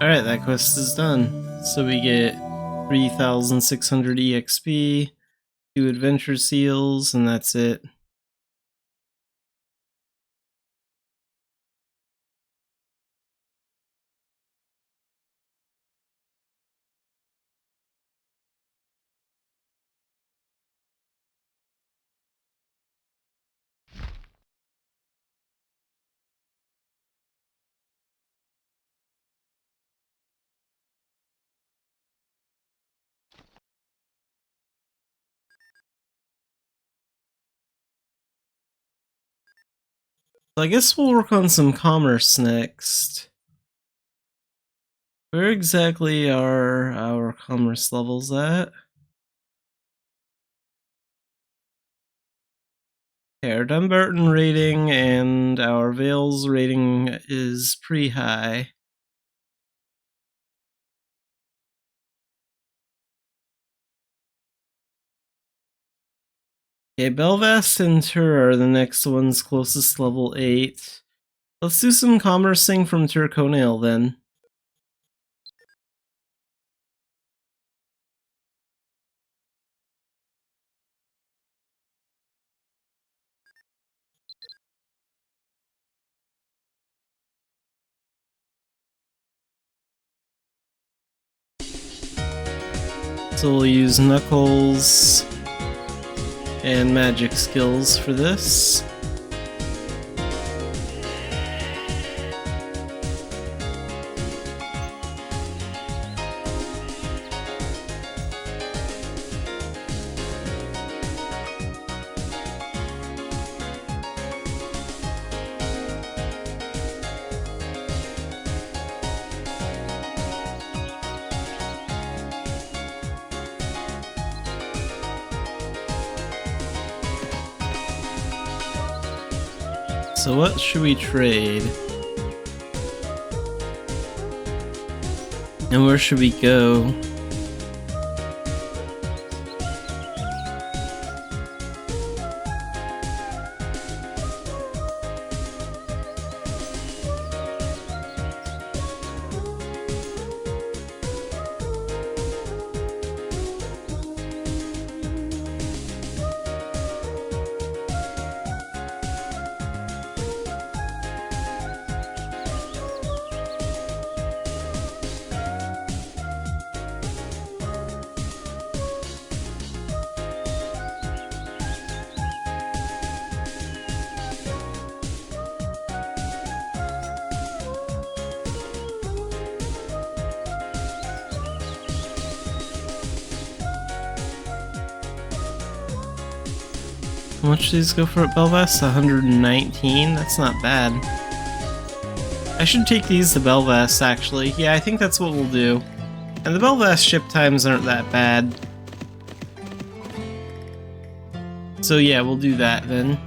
Alright, that quest is done. So we get 3,600 EXP, 2 adventure seals, and that's it. So I guess we'll work on some commerce next. Where exactly are our commerce levels at? Okay, our Dumbarton rating and our Vales rating is pretty high. Okay, Belvast and Tur are the next ones closest level 8. Let's do some commercing from Turconail then. So we'll use Knuckles and magic skills for this. So what should we trade? And where should we go? How much do these go for at Belvast? 119? That's not bad. I should take these to Belvast, actually. Yeah, I think that's what we'll do. And the Belvast ship times aren't that bad. So yeah, we'll do that then.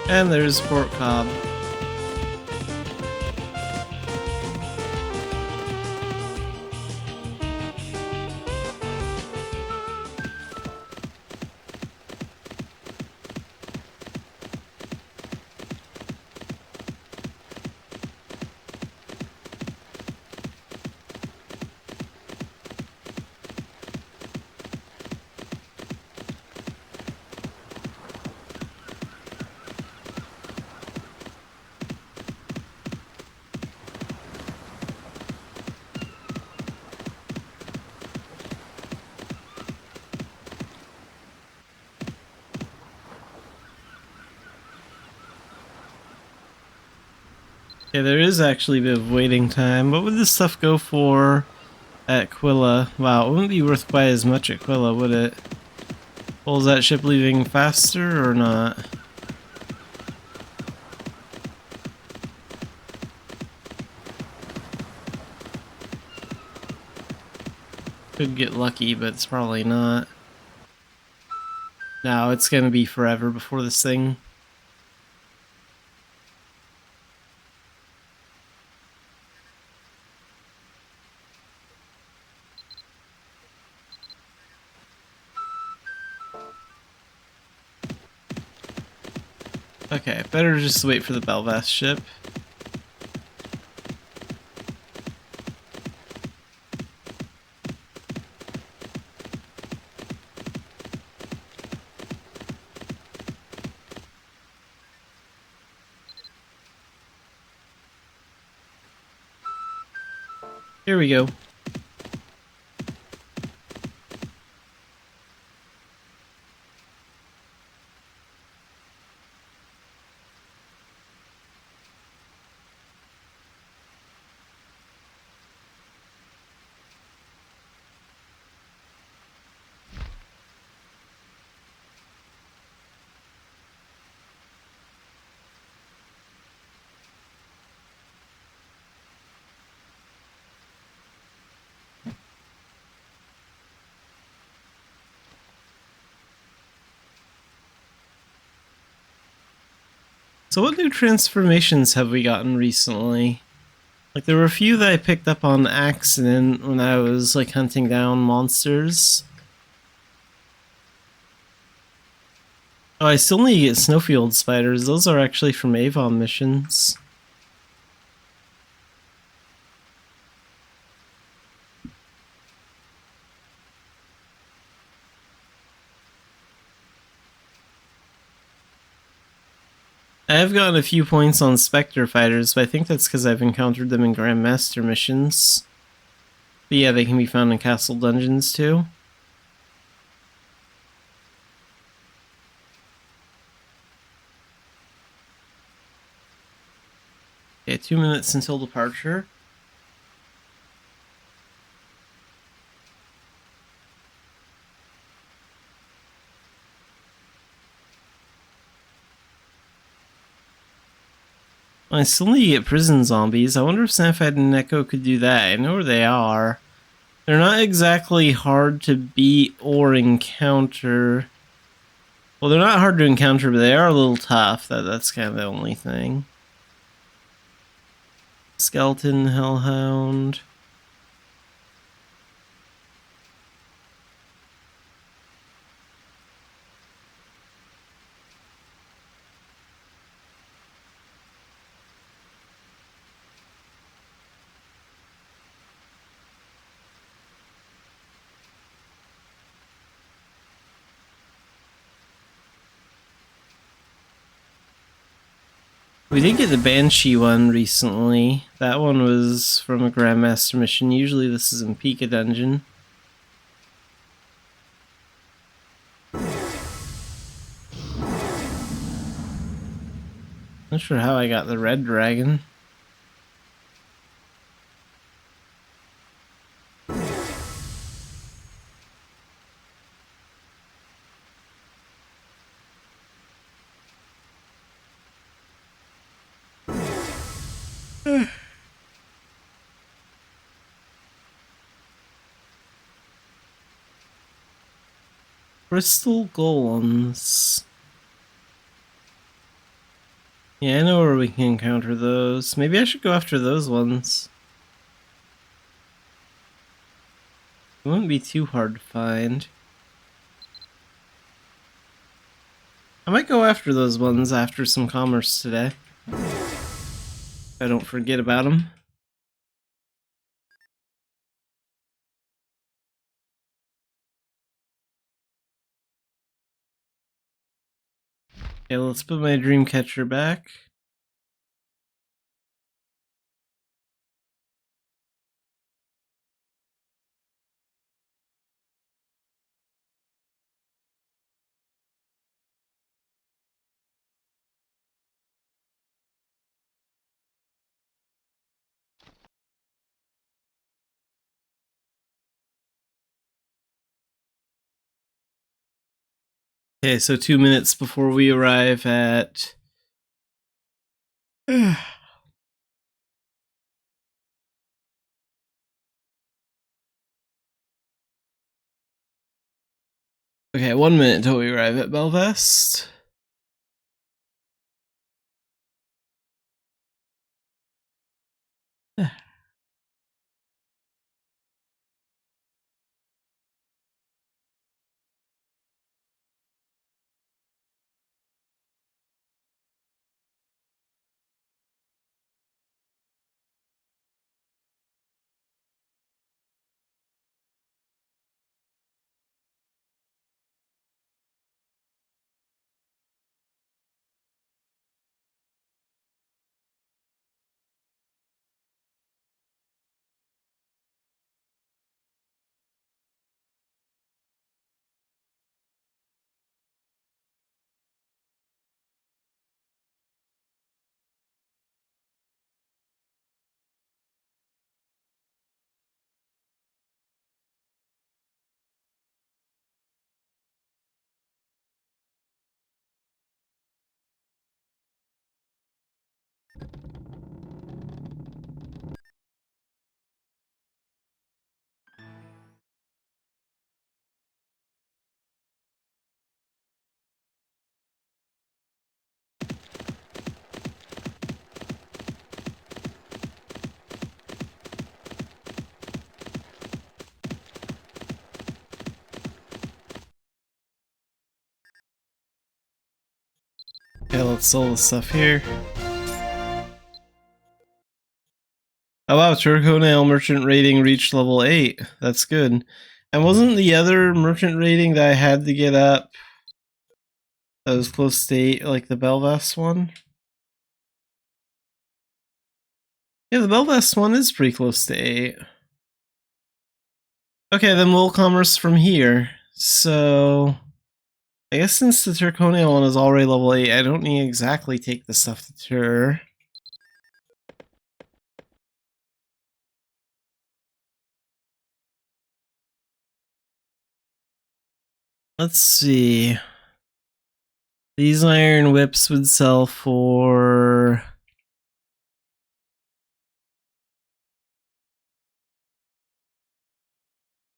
And there's pork cob. Okay, there is actually a bit of waiting time. What would this stuff go for at Quilla? Wow, it wouldn't be worth quite as much at Quilla, would it? Well, is that ship leaving faster or not? Could get lucky, but it's probably not. No, it's gonna be forever before this thing. Okay, better just wait for the Belvast ship. Here we go. So what new transformations have we gotten recently? Like, there were a few that I picked up on accident when I was, like, hunting down monsters. Oh, I still need to get snowfield spiders. Those are actually from Avon missions. I have gotten a few points on Spectre fighters, but I think that's because I've encountered them in Grandmaster missions. But yeah, they can be found in castle dungeons too. Okay, 2 minutes until departure. I still need to get prison zombies. I wonder if Xanafiedneko could do that. I know where they are. They're not exactly hard to beat or encounter. Well, they're not hard to encounter, but they are a little tough. That's kind of the only thing. Skeleton, Hellhound. We did get the Banshee one recently. That one was from a Grandmaster mission. Usually this is in Pika Dungeon. Not sure how I got the red dragon. Crystal golems. Yeah, I know where we can encounter those. Maybe I should go after those ones. It wouldn't be too hard to find. I might go after those ones after some commerce today. If I don't forget about them. Okay, let's put my dream catcher back. Okay, so 2 minutes before we arrive at... Okay, 1 minute until we arrive at Belvest. Okay, let's sell the stuff here. Oh wow, Turco Nail merchant rating reached level 8. That's good. And wasn't the other merchant rating that I had to get up that was close to 8, like the Belvest one? Yeah, the Belvest one is pretty close to 8. Okay, then we'll commerce from here. So, I guess since the Turconia one is already level 8, I don't need to exactly take the stuff to Tur. Let's see. These iron whips would sell for...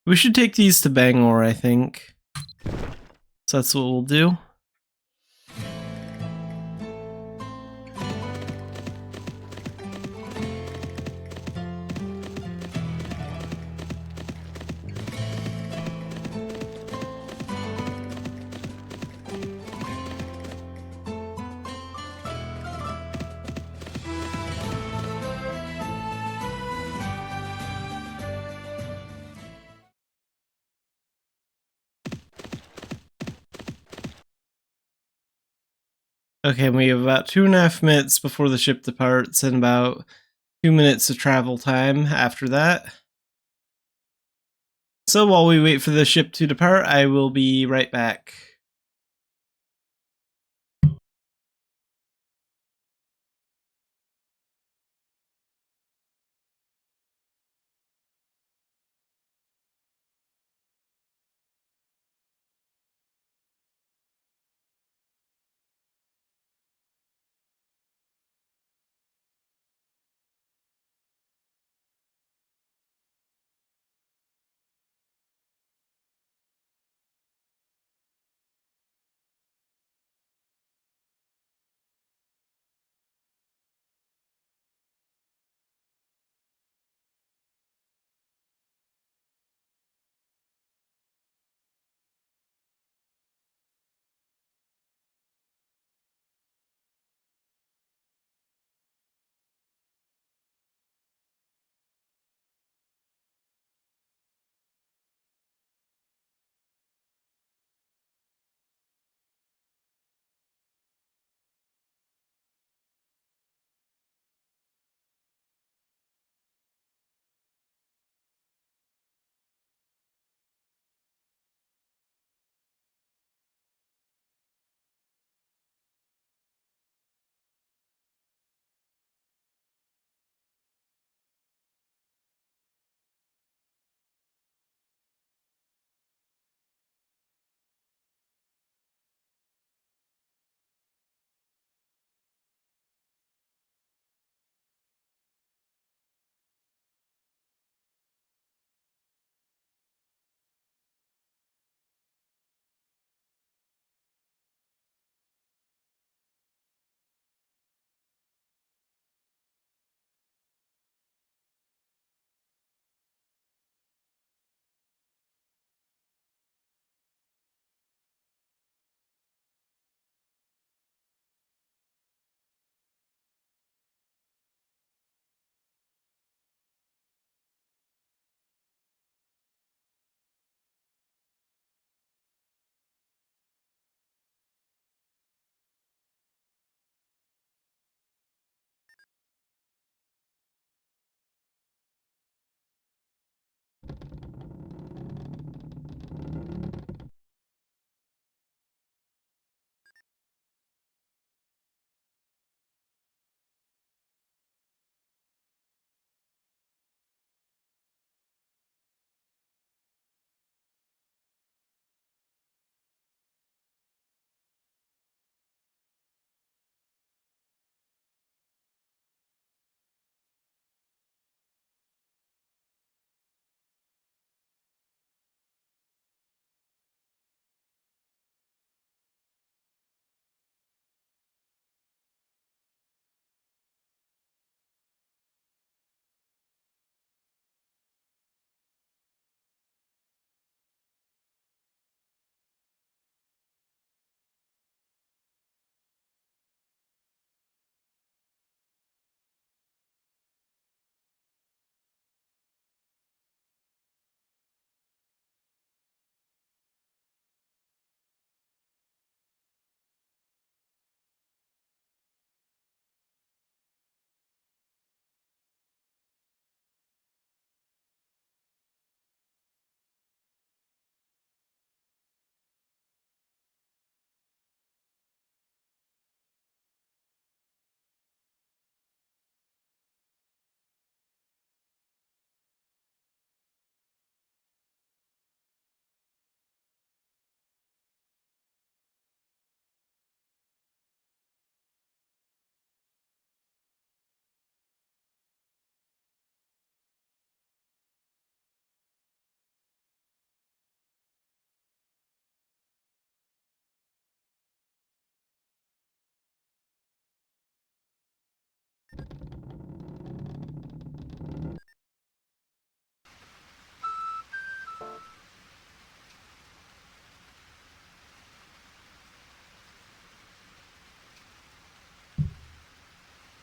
We should take these to Bangor, I think. So that's what we'll do. Okay, we have about 2.5 minutes before the ship departs and about 2 minutes of travel time after that. So while we wait for the ship to depart, I will be right back.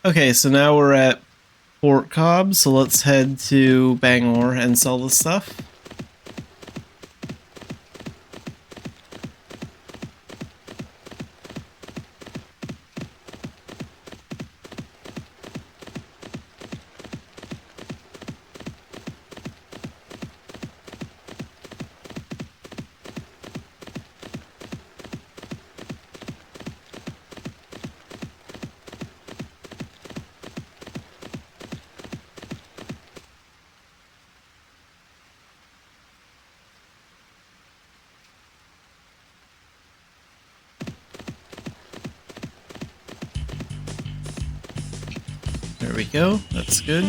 Okay, so now we're at Port Cobb, so let's head to Bangor and sell the stuff. There we go, that's good.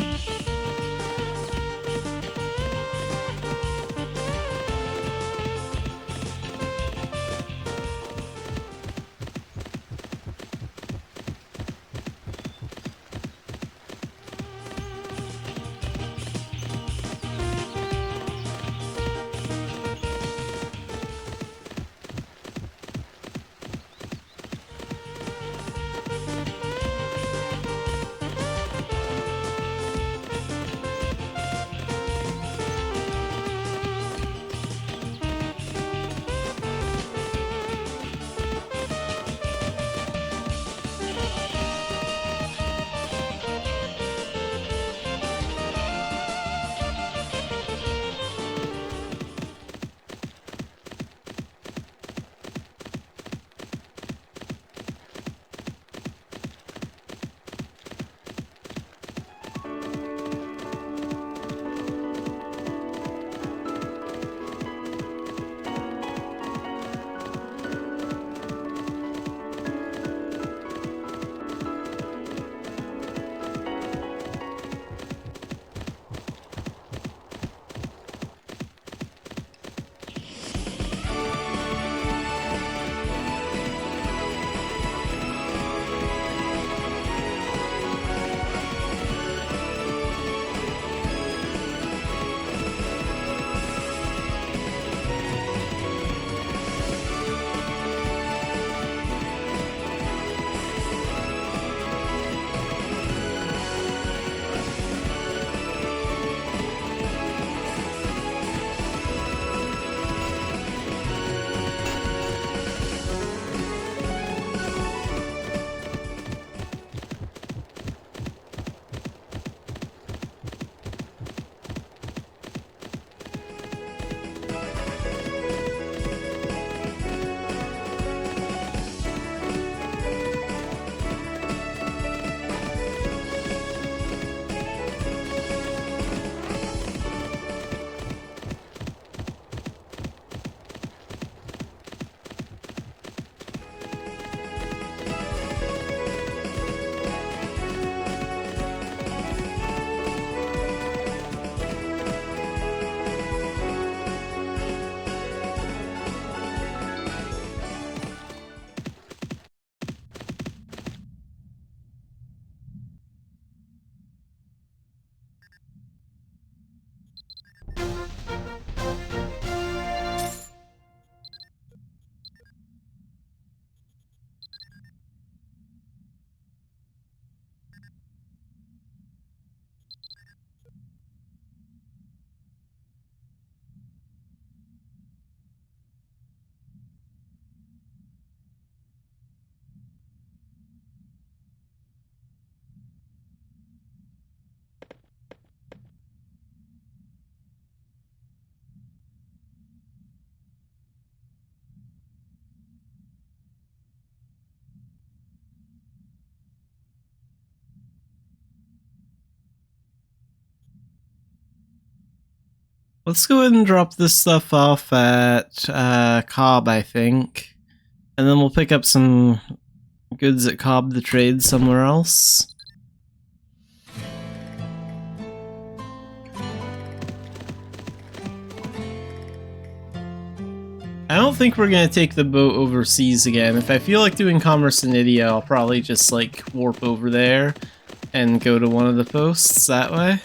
Let's go ahead and drop this stuff off at Cobb, I think. And then we'll pick up some goods at Cobb to trade somewhere else. I don't think we're gonna take the boat overseas again. If I feel like doing commerce in India, I'll probably just like warp over there and go to one of the posts that way.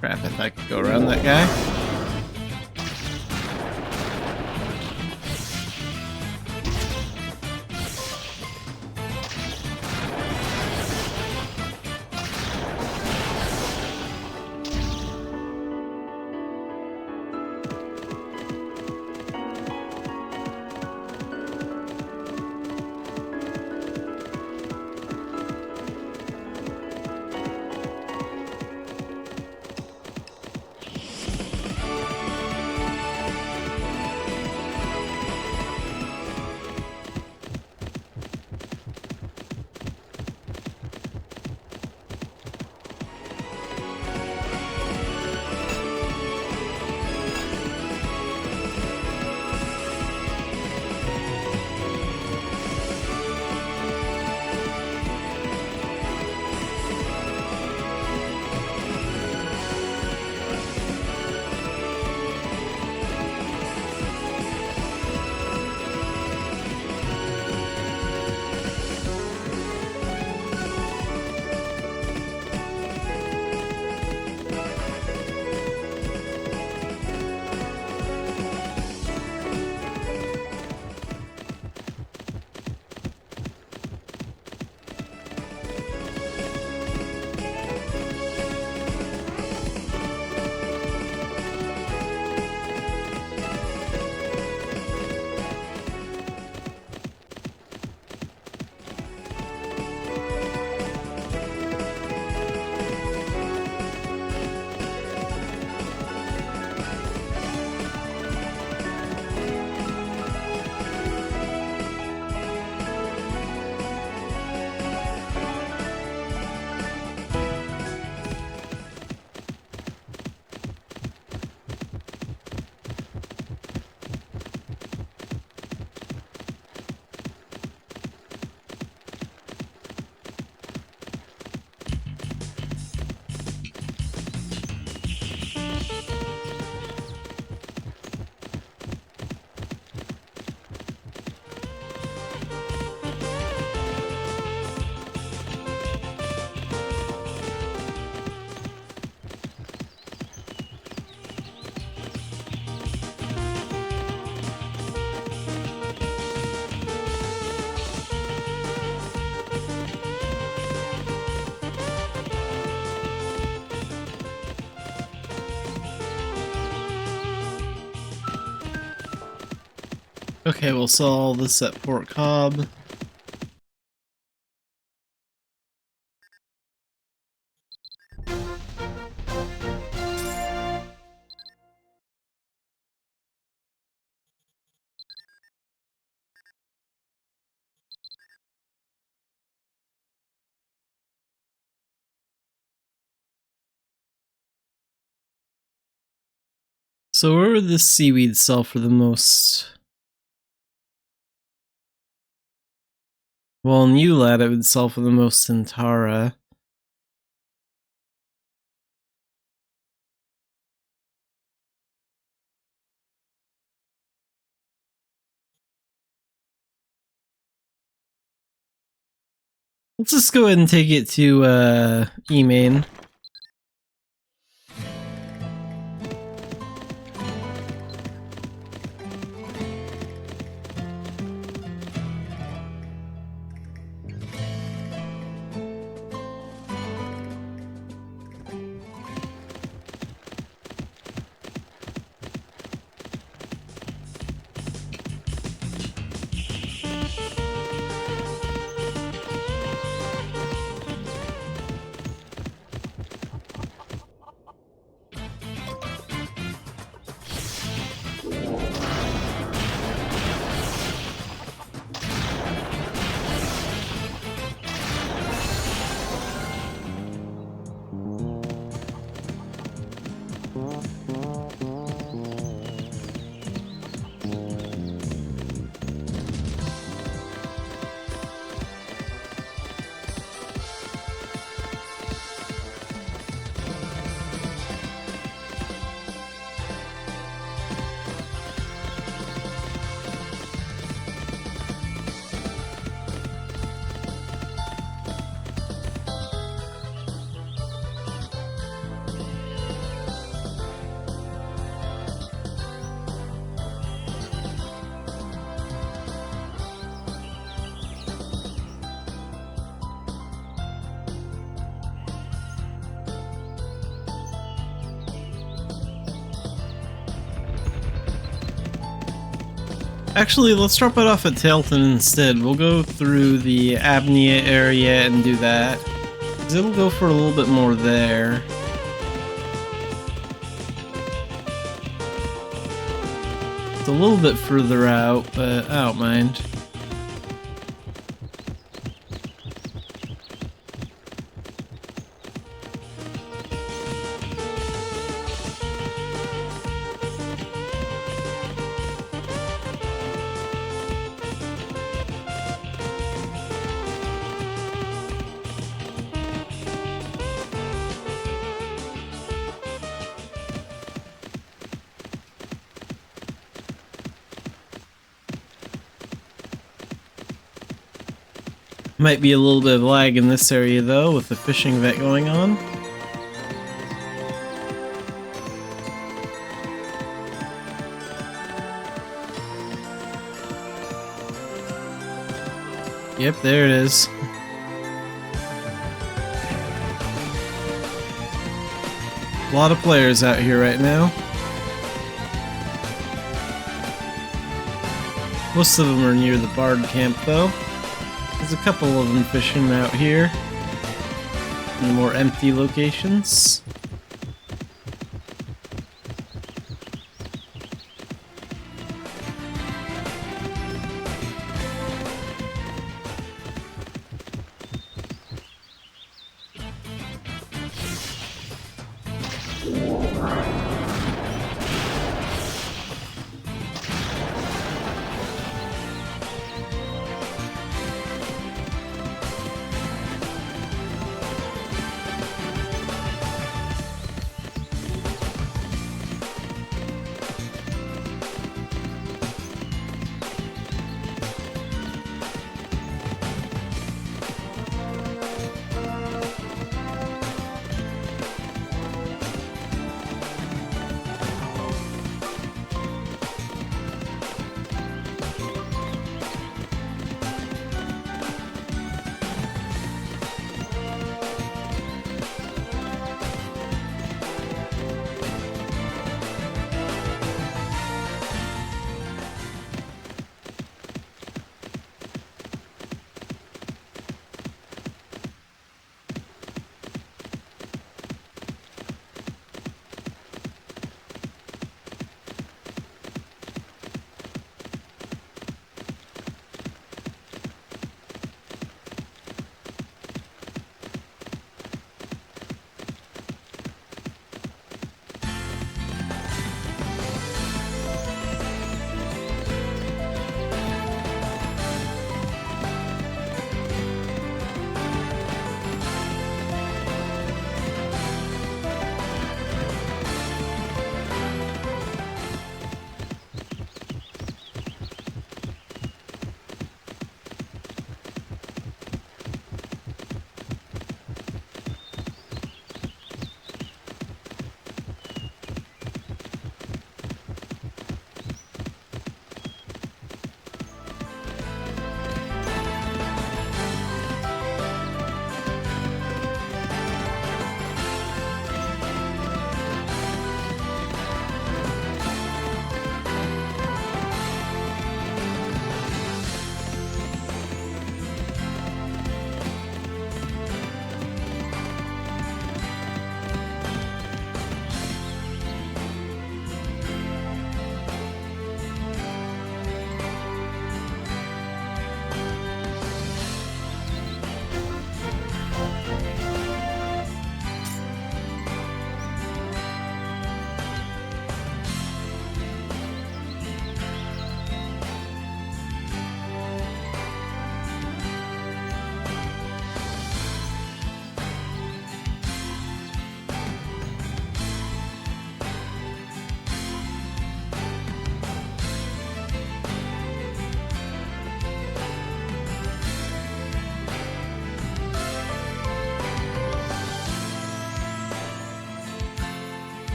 Crap, if I could go around that guy. Okay, we'll sell all this at Port Cobb. So where would this seaweed sell for the most? Well, in Ulat it would sell for the most in Tara. Let's just go ahead and take it to E-Main. Actually, let's drop it off at Tailton instead. We'll go through the Abnea area and do that. Because it'll go for a little bit more there. It's a little bit further out, but I don't mind. Might be a little bit of lag in this area though, with the fishing vet going on. Yep, there it is. A lot of players out here right now. Most of them are near the Bard camp though. There's a couple of them fishing out here in the more empty locations.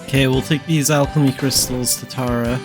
Okay, we'll take these alchemy crystals to Tara.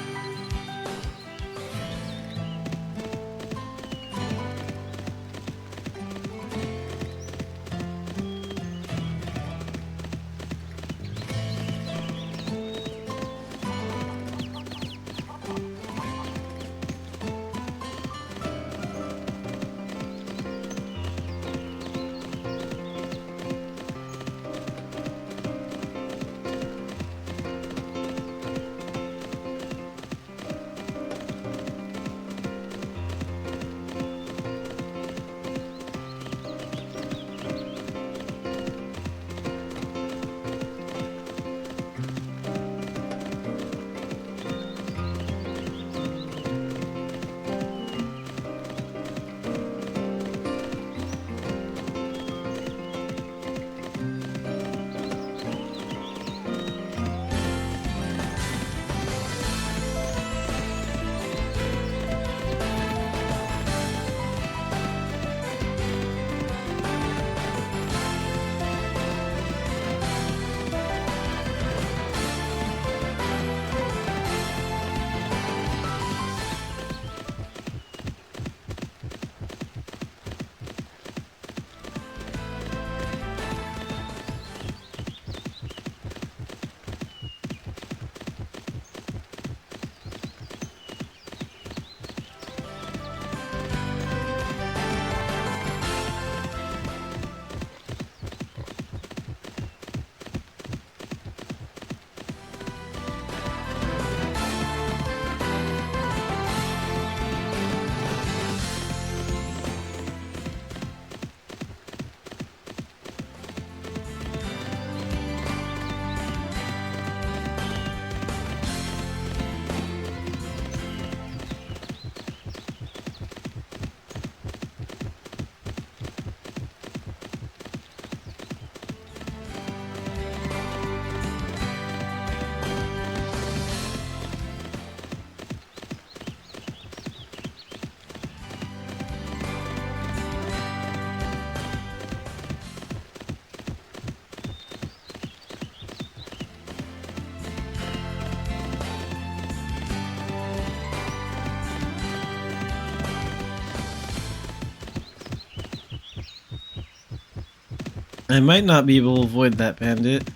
I might not be able to avoid that bandit.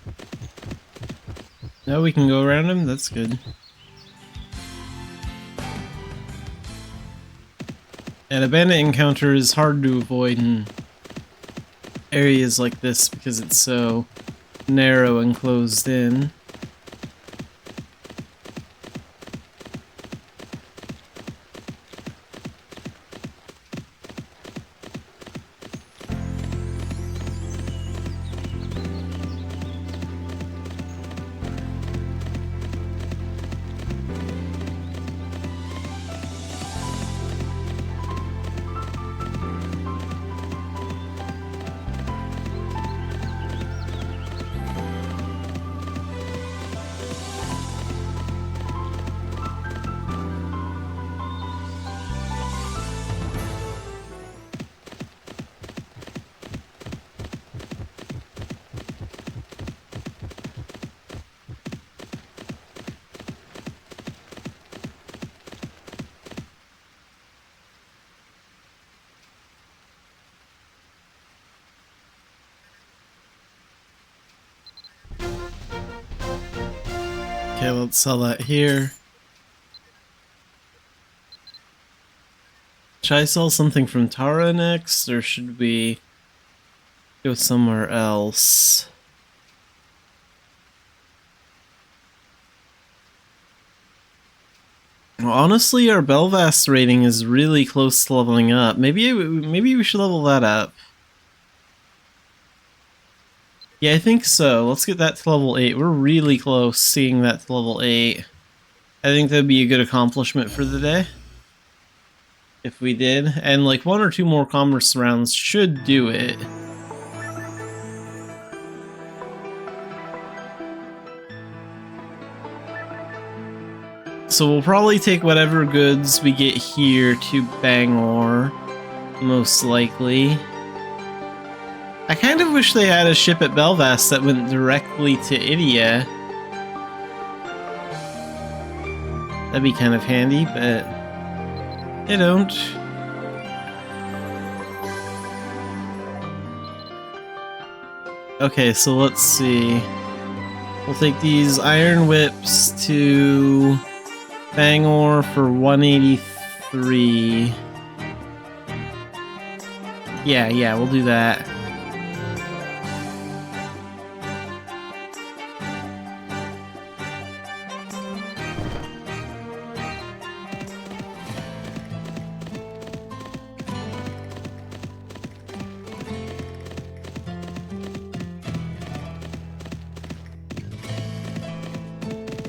No, we can go around him? That's good. And a bandit encounter is hard to avoid in areas like this because it's so narrow and closed in. Okay, let's sell that here. Should I sell something from Tara next, or should we go somewhere else? Well, honestly, our Belvast rating is really close to leveling up. Maybe we should level that up. Yeah, I think so. Let's get that to level 8. We're really close seeing that to level 8. I think that'd be a good accomplishment for the day. If we did. And like 1 or 2 more commerce rounds should do it. So we'll probably take whatever goods we get here to Bangor, most likely. I kind of wish they had a ship at Belvast that went directly to Idia. That'd be kind of handy, but they don't. Okay, so let's see. We'll take these iron whips to Bangor for 183. Yeah, we'll do that.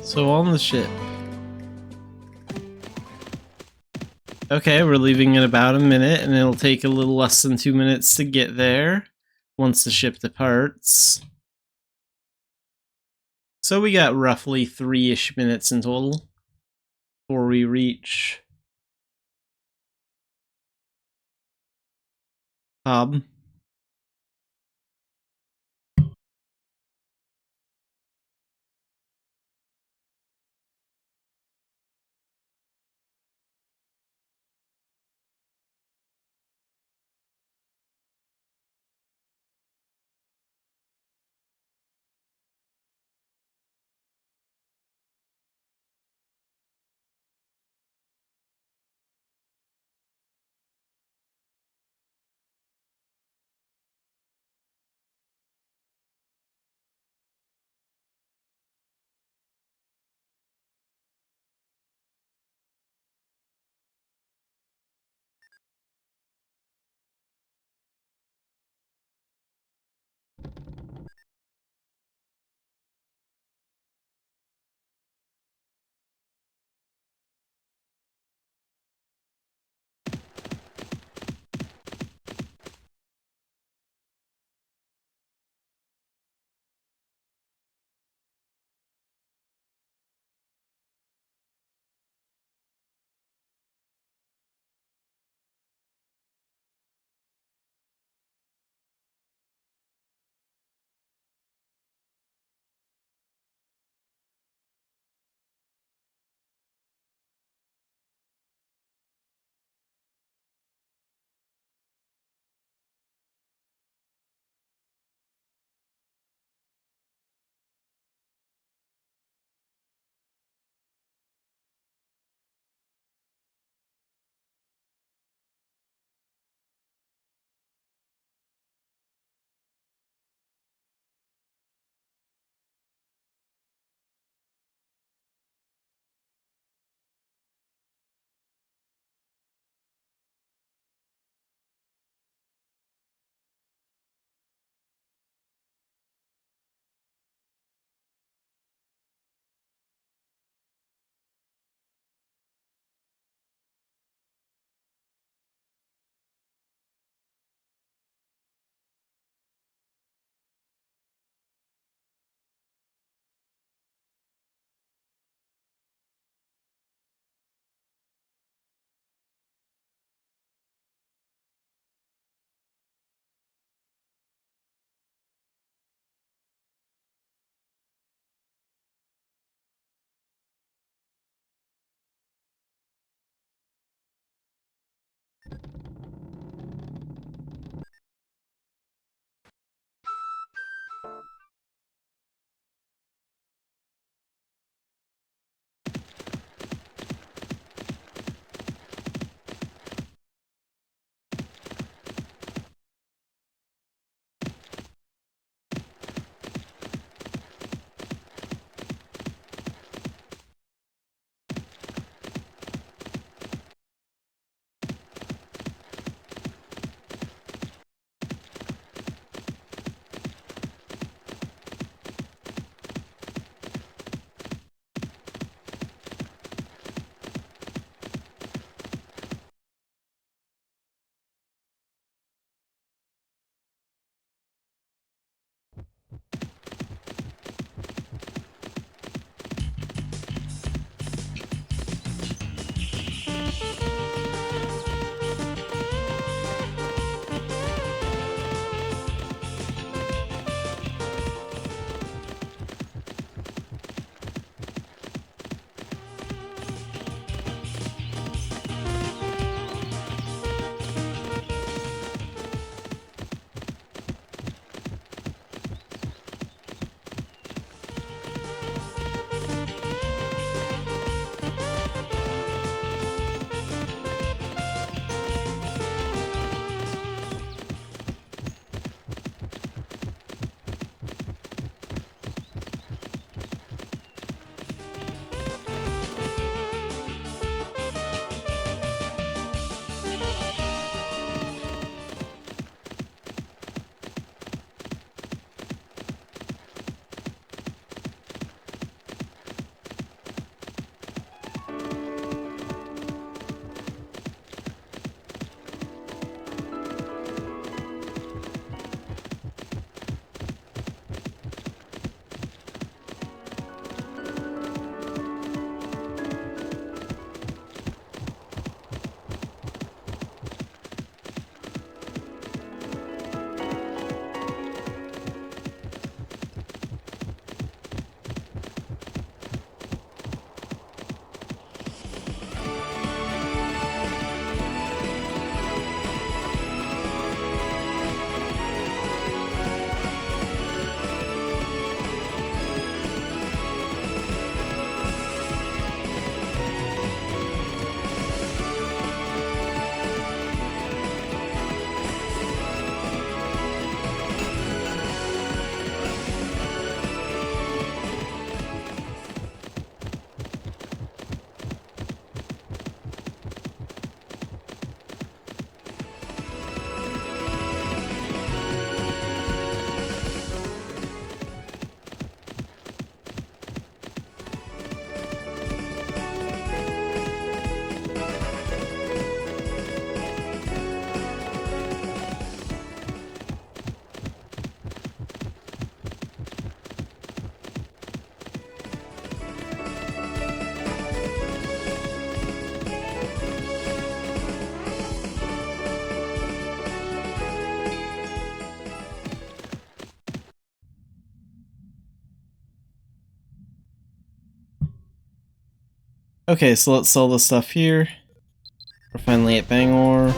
So on the ship. Okay, we're leaving in about a minute, and it'll take a little less than 2 minutes to get there once the ship departs. So we got roughly 3-ish minutes in total before we reach Hob. Okay, so let's sell the stuff here. We're finally at Bangor.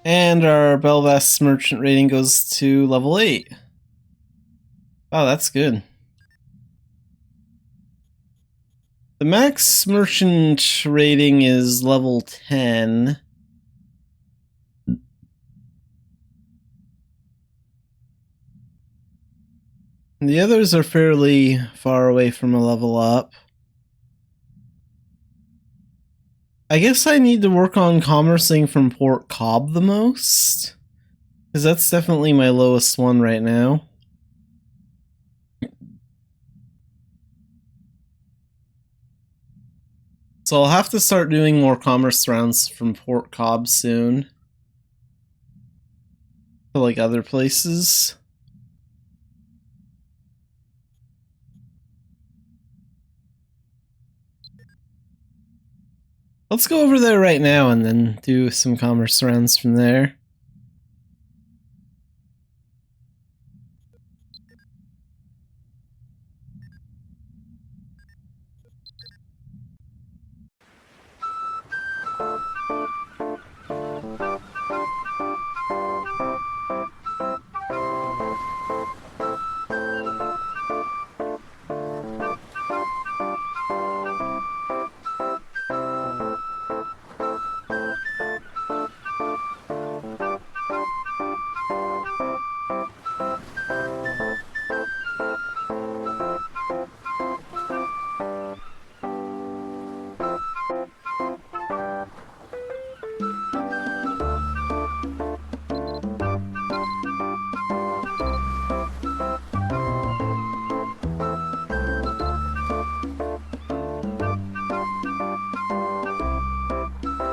And our Belvast merchant rating goes to level 8. Wow, that's good. The max merchant rating is level 10. The others are fairly far away from a level up. I guess I need to work on commercing from Port Cobb the most, because that's definitely my lowest one right now. So I'll have to start doing more commerce rounds from Port Cobb soon. To like other places. Let's go over there right now and then do some commerce rounds from there.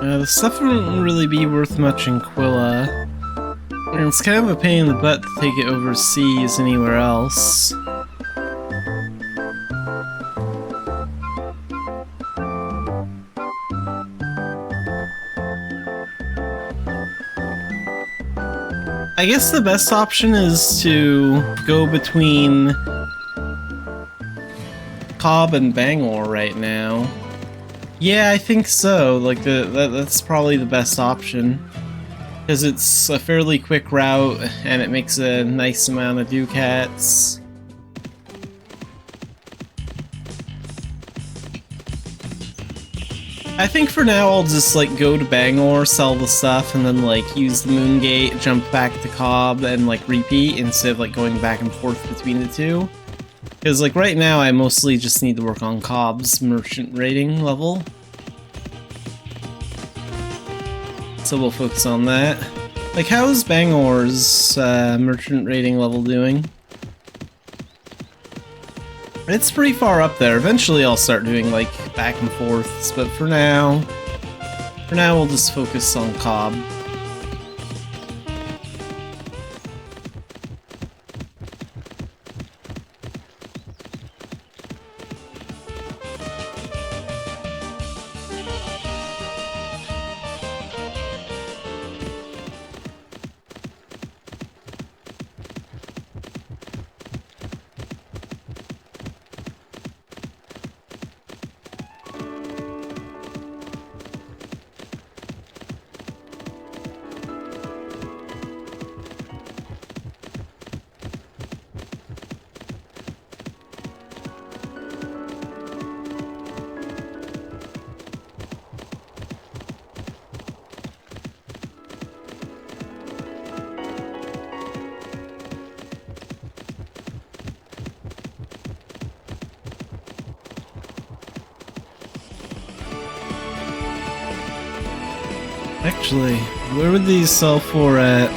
The stuff wouldn't really be worth much in Quilla. And it's kind of a pain in the butt to take it overseas anywhere else. I guess the best option is to go between Cobb and Bangor right now. Yeah, I think so. Like that's probably the best option. Because it's a fairly quick route, and it makes a nice amount of ducats. I think for now I'll just like go to Bangor, sell the stuff, and then like use the Moon Gate, jump back to Cobb, and like repeat instead of like going back and forth between the two. Because like right now I mostly just need to work on Cobb's merchant rating level. So we'll focus on that. Like, how's Bangor's merchant rating level doing? It's pretty far up there. Eventually I'll start doing, like, back and forths, but for now we'll just focus on Cobb. Actually, where would these sell for at?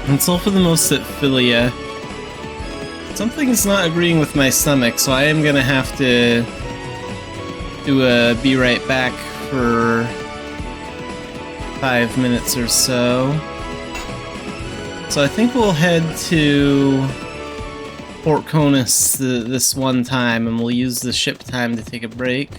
And sell for the most at Philia. Something's not agreeing with my stomach, so I am gonna have to do a be right back for 5 minutes or so. So I think we'll head to Port Conus this one time, and we'll use the ship time to take a break.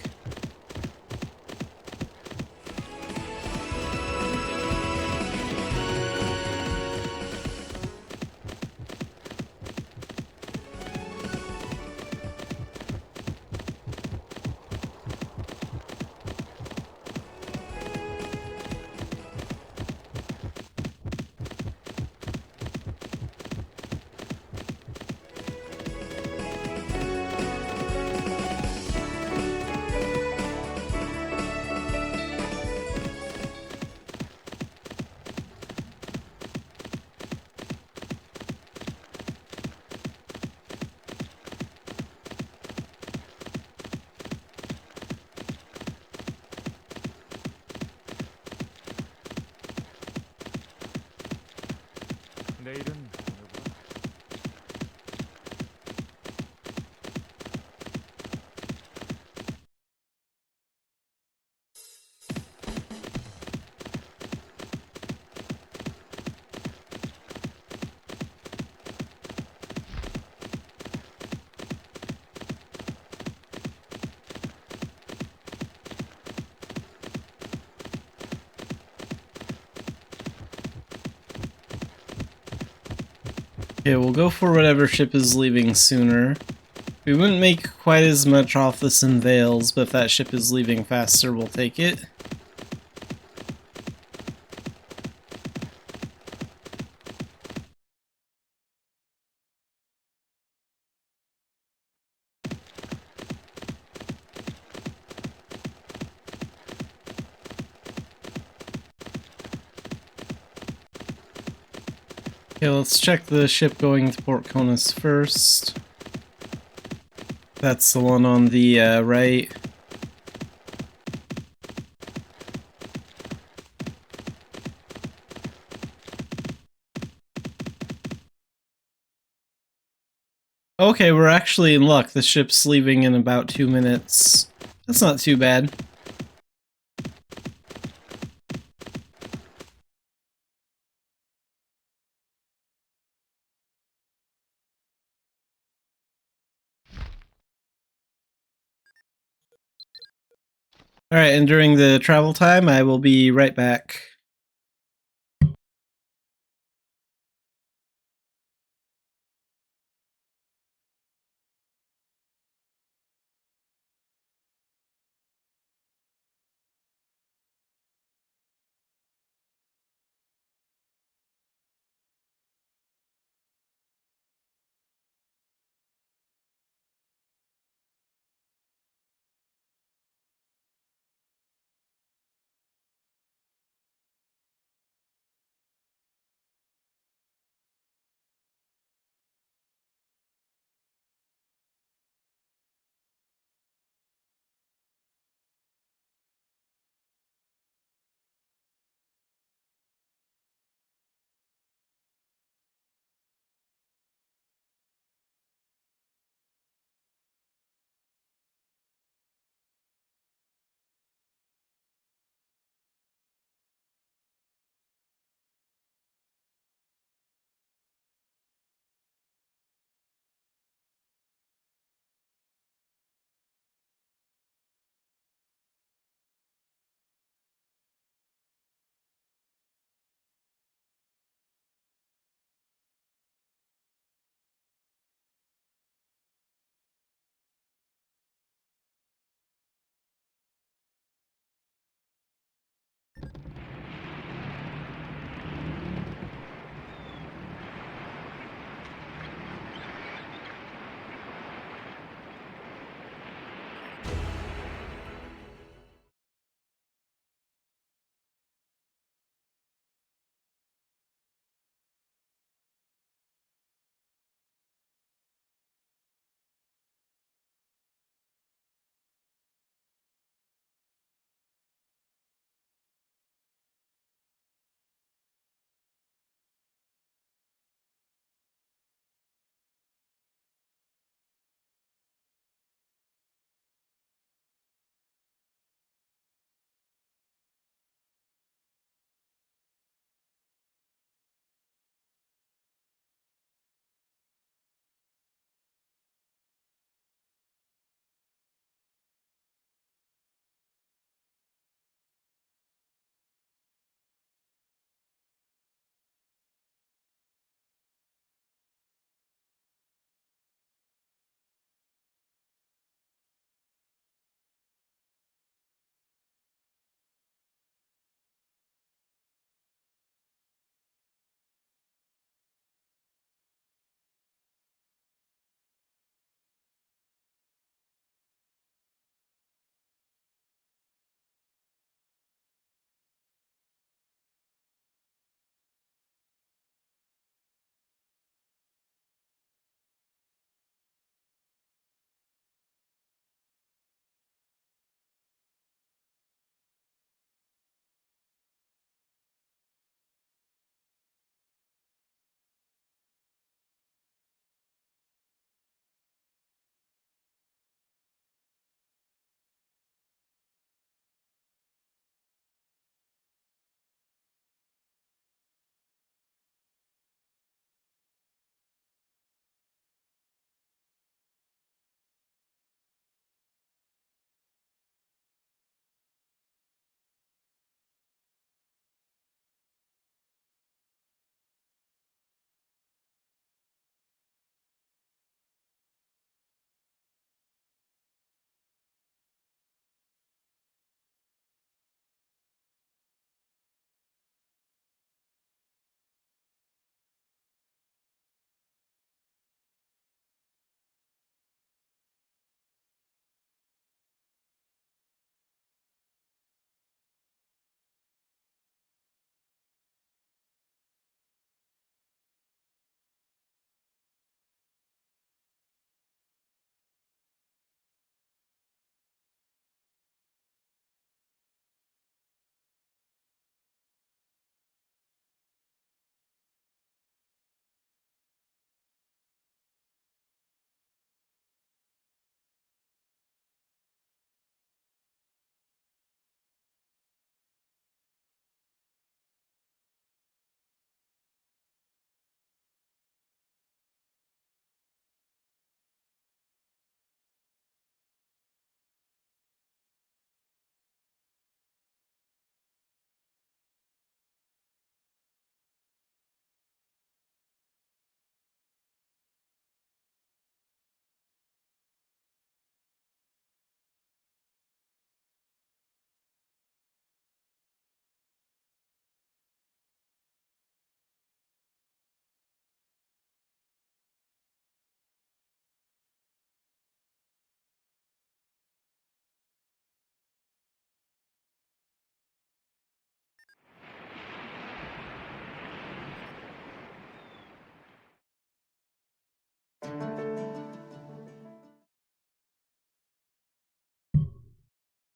내일은
Okay, we'll go for whatever ship is leaving sooner. We wouldn't make quite as much off this in Vales, but if that ship is leaving faster, we'll take it. Okay, let's check the ship going to Port Conus first. That's the one on the right. Okay, we're actually in luck. The ship's leaving in about 2 minutes. That's not too bad. Alright, and during the travel time, I will be right back.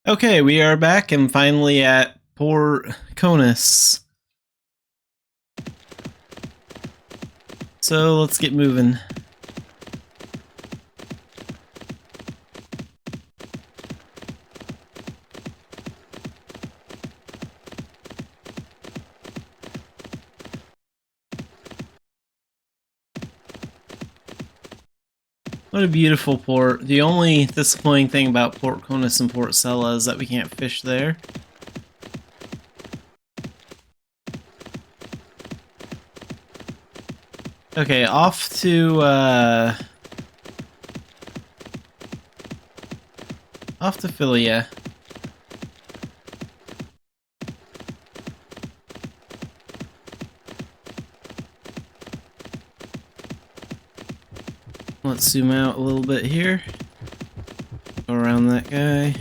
Okay, we are back and finally at Port Conus. So let's get moving. What a beautiful port. The only disappointing thing about Port Conus and Port Sella is that we can't fish there. Okay, off to Philia. Let's zoom out a little bit here. Go around that guy.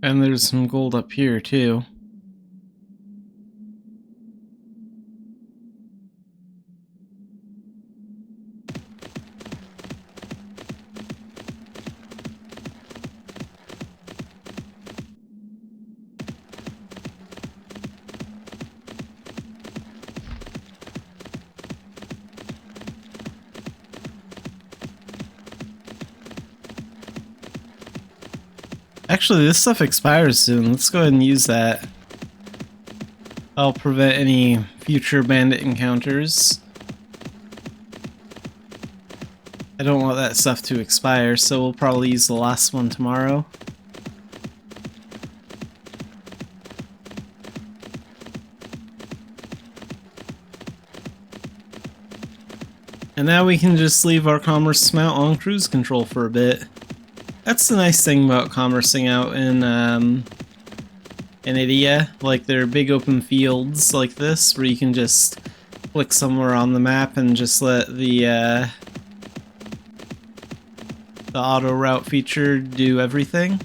And there's some gold up here too. Actually, this stuff expires soon. Let's go ahead and use that. I'll prevent any future bandit encounters. I don't want that stuff to expire, so we'll probably use the last one tomorrow. And now we can just leave our commerce mount on cruise control for a bit. That's the nice thing about commercing out in Idia. Like, there are big open fields like this where you can just click somewhere on the map and just let the auto route feature do everything.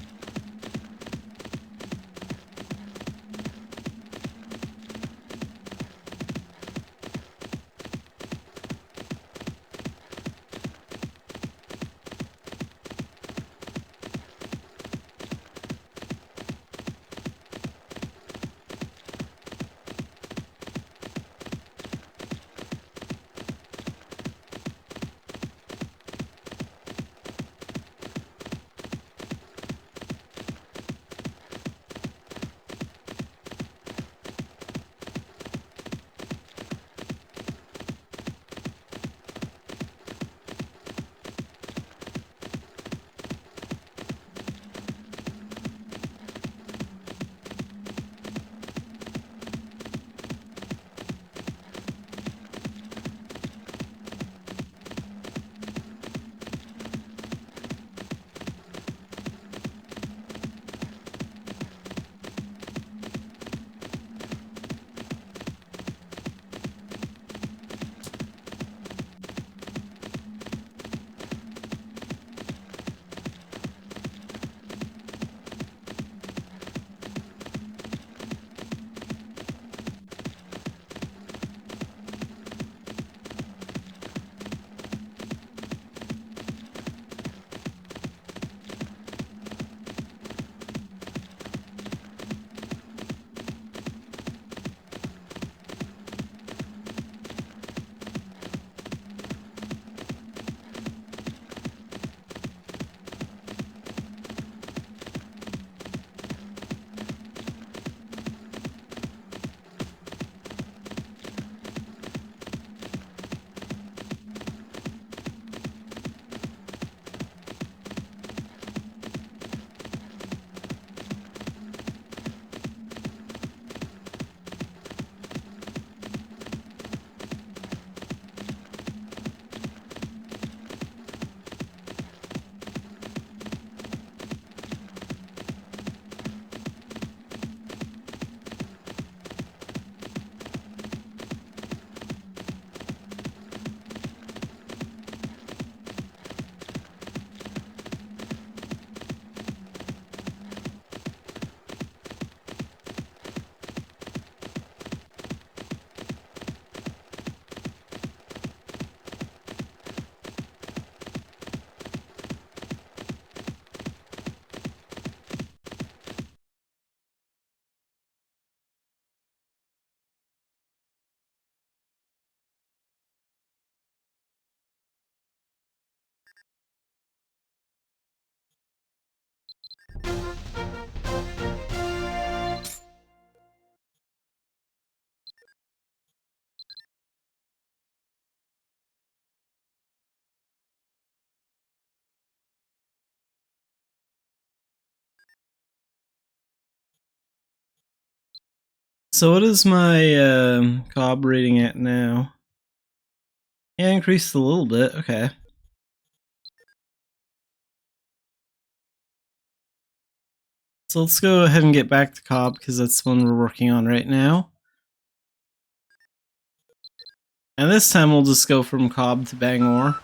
So what is my cob rating at now? Yeah, increased a little bit. Okay. So let's go ahead and get back to cob because that's the one we're working on right now. And this time we'll just go from cob to Bangor.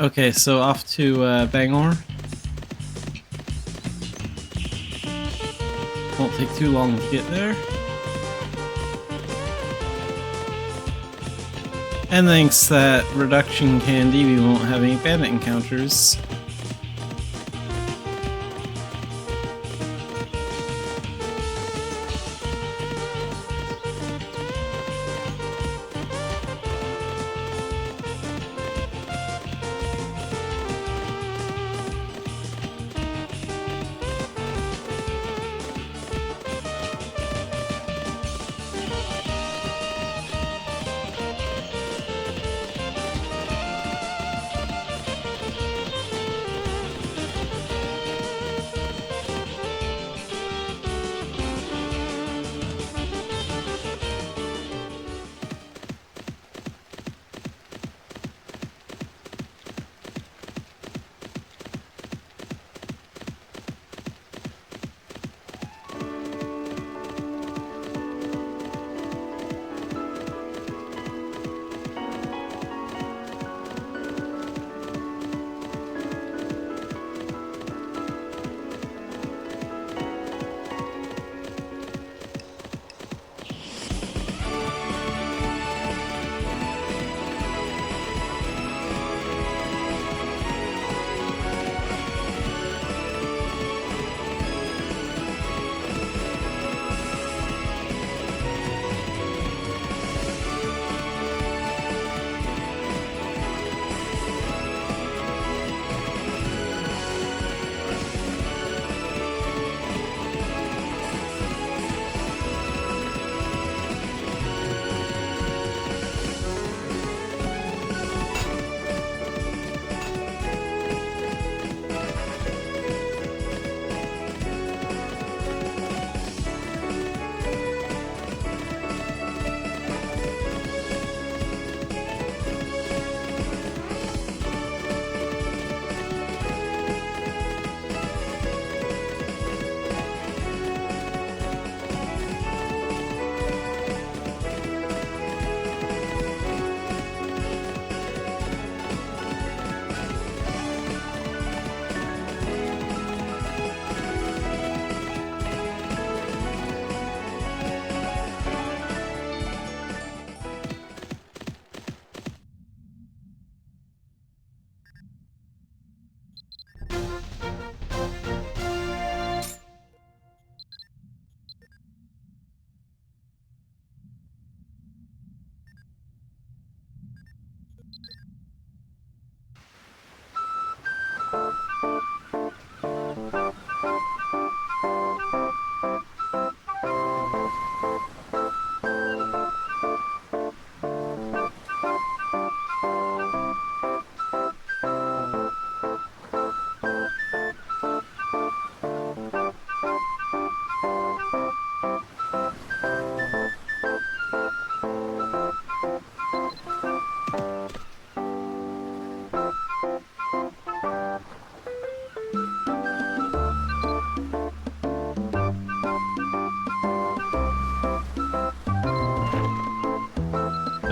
Okay, so off to Bangor. Won't take too long to get there. And thanks to that reduction candy, we won't have any bandit encounters.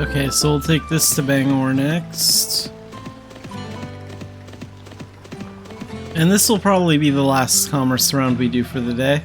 Okay, so we'll take this to Bangor next. And this will probably be the last commerce round we do for the day.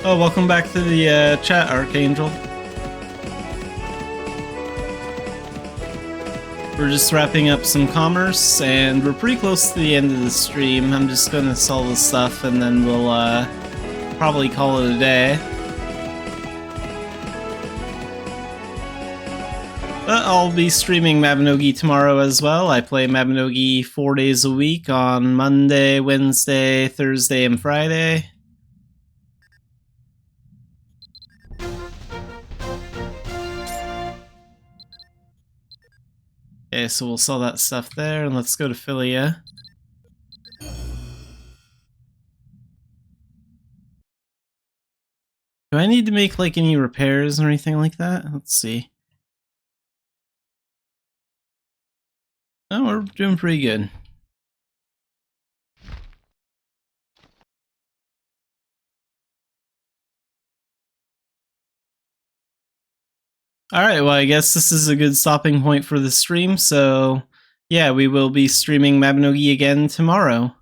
Oh, welcome back to the chat, Archangel. We're just wrapping up some commerce, and we're pretty close to the end of the stream. I'm just gonna sell the stuff, and then we'll probably call it a day. But I'll be streaming Mabinogi tomorrow as well. I play Mabinogi 4 days a week on Monday, Wednesday, Thursday, and Friday. Okay, so we'll sell that stuff there, and let's go to Philia. Do I need to make like any repairs or anything like that? Let's see. Oh, we're doing pretty good. Alright, well I guess this is a good stopping point for the stream, so yeah, we will be streaming Mabinogi again tomorrow.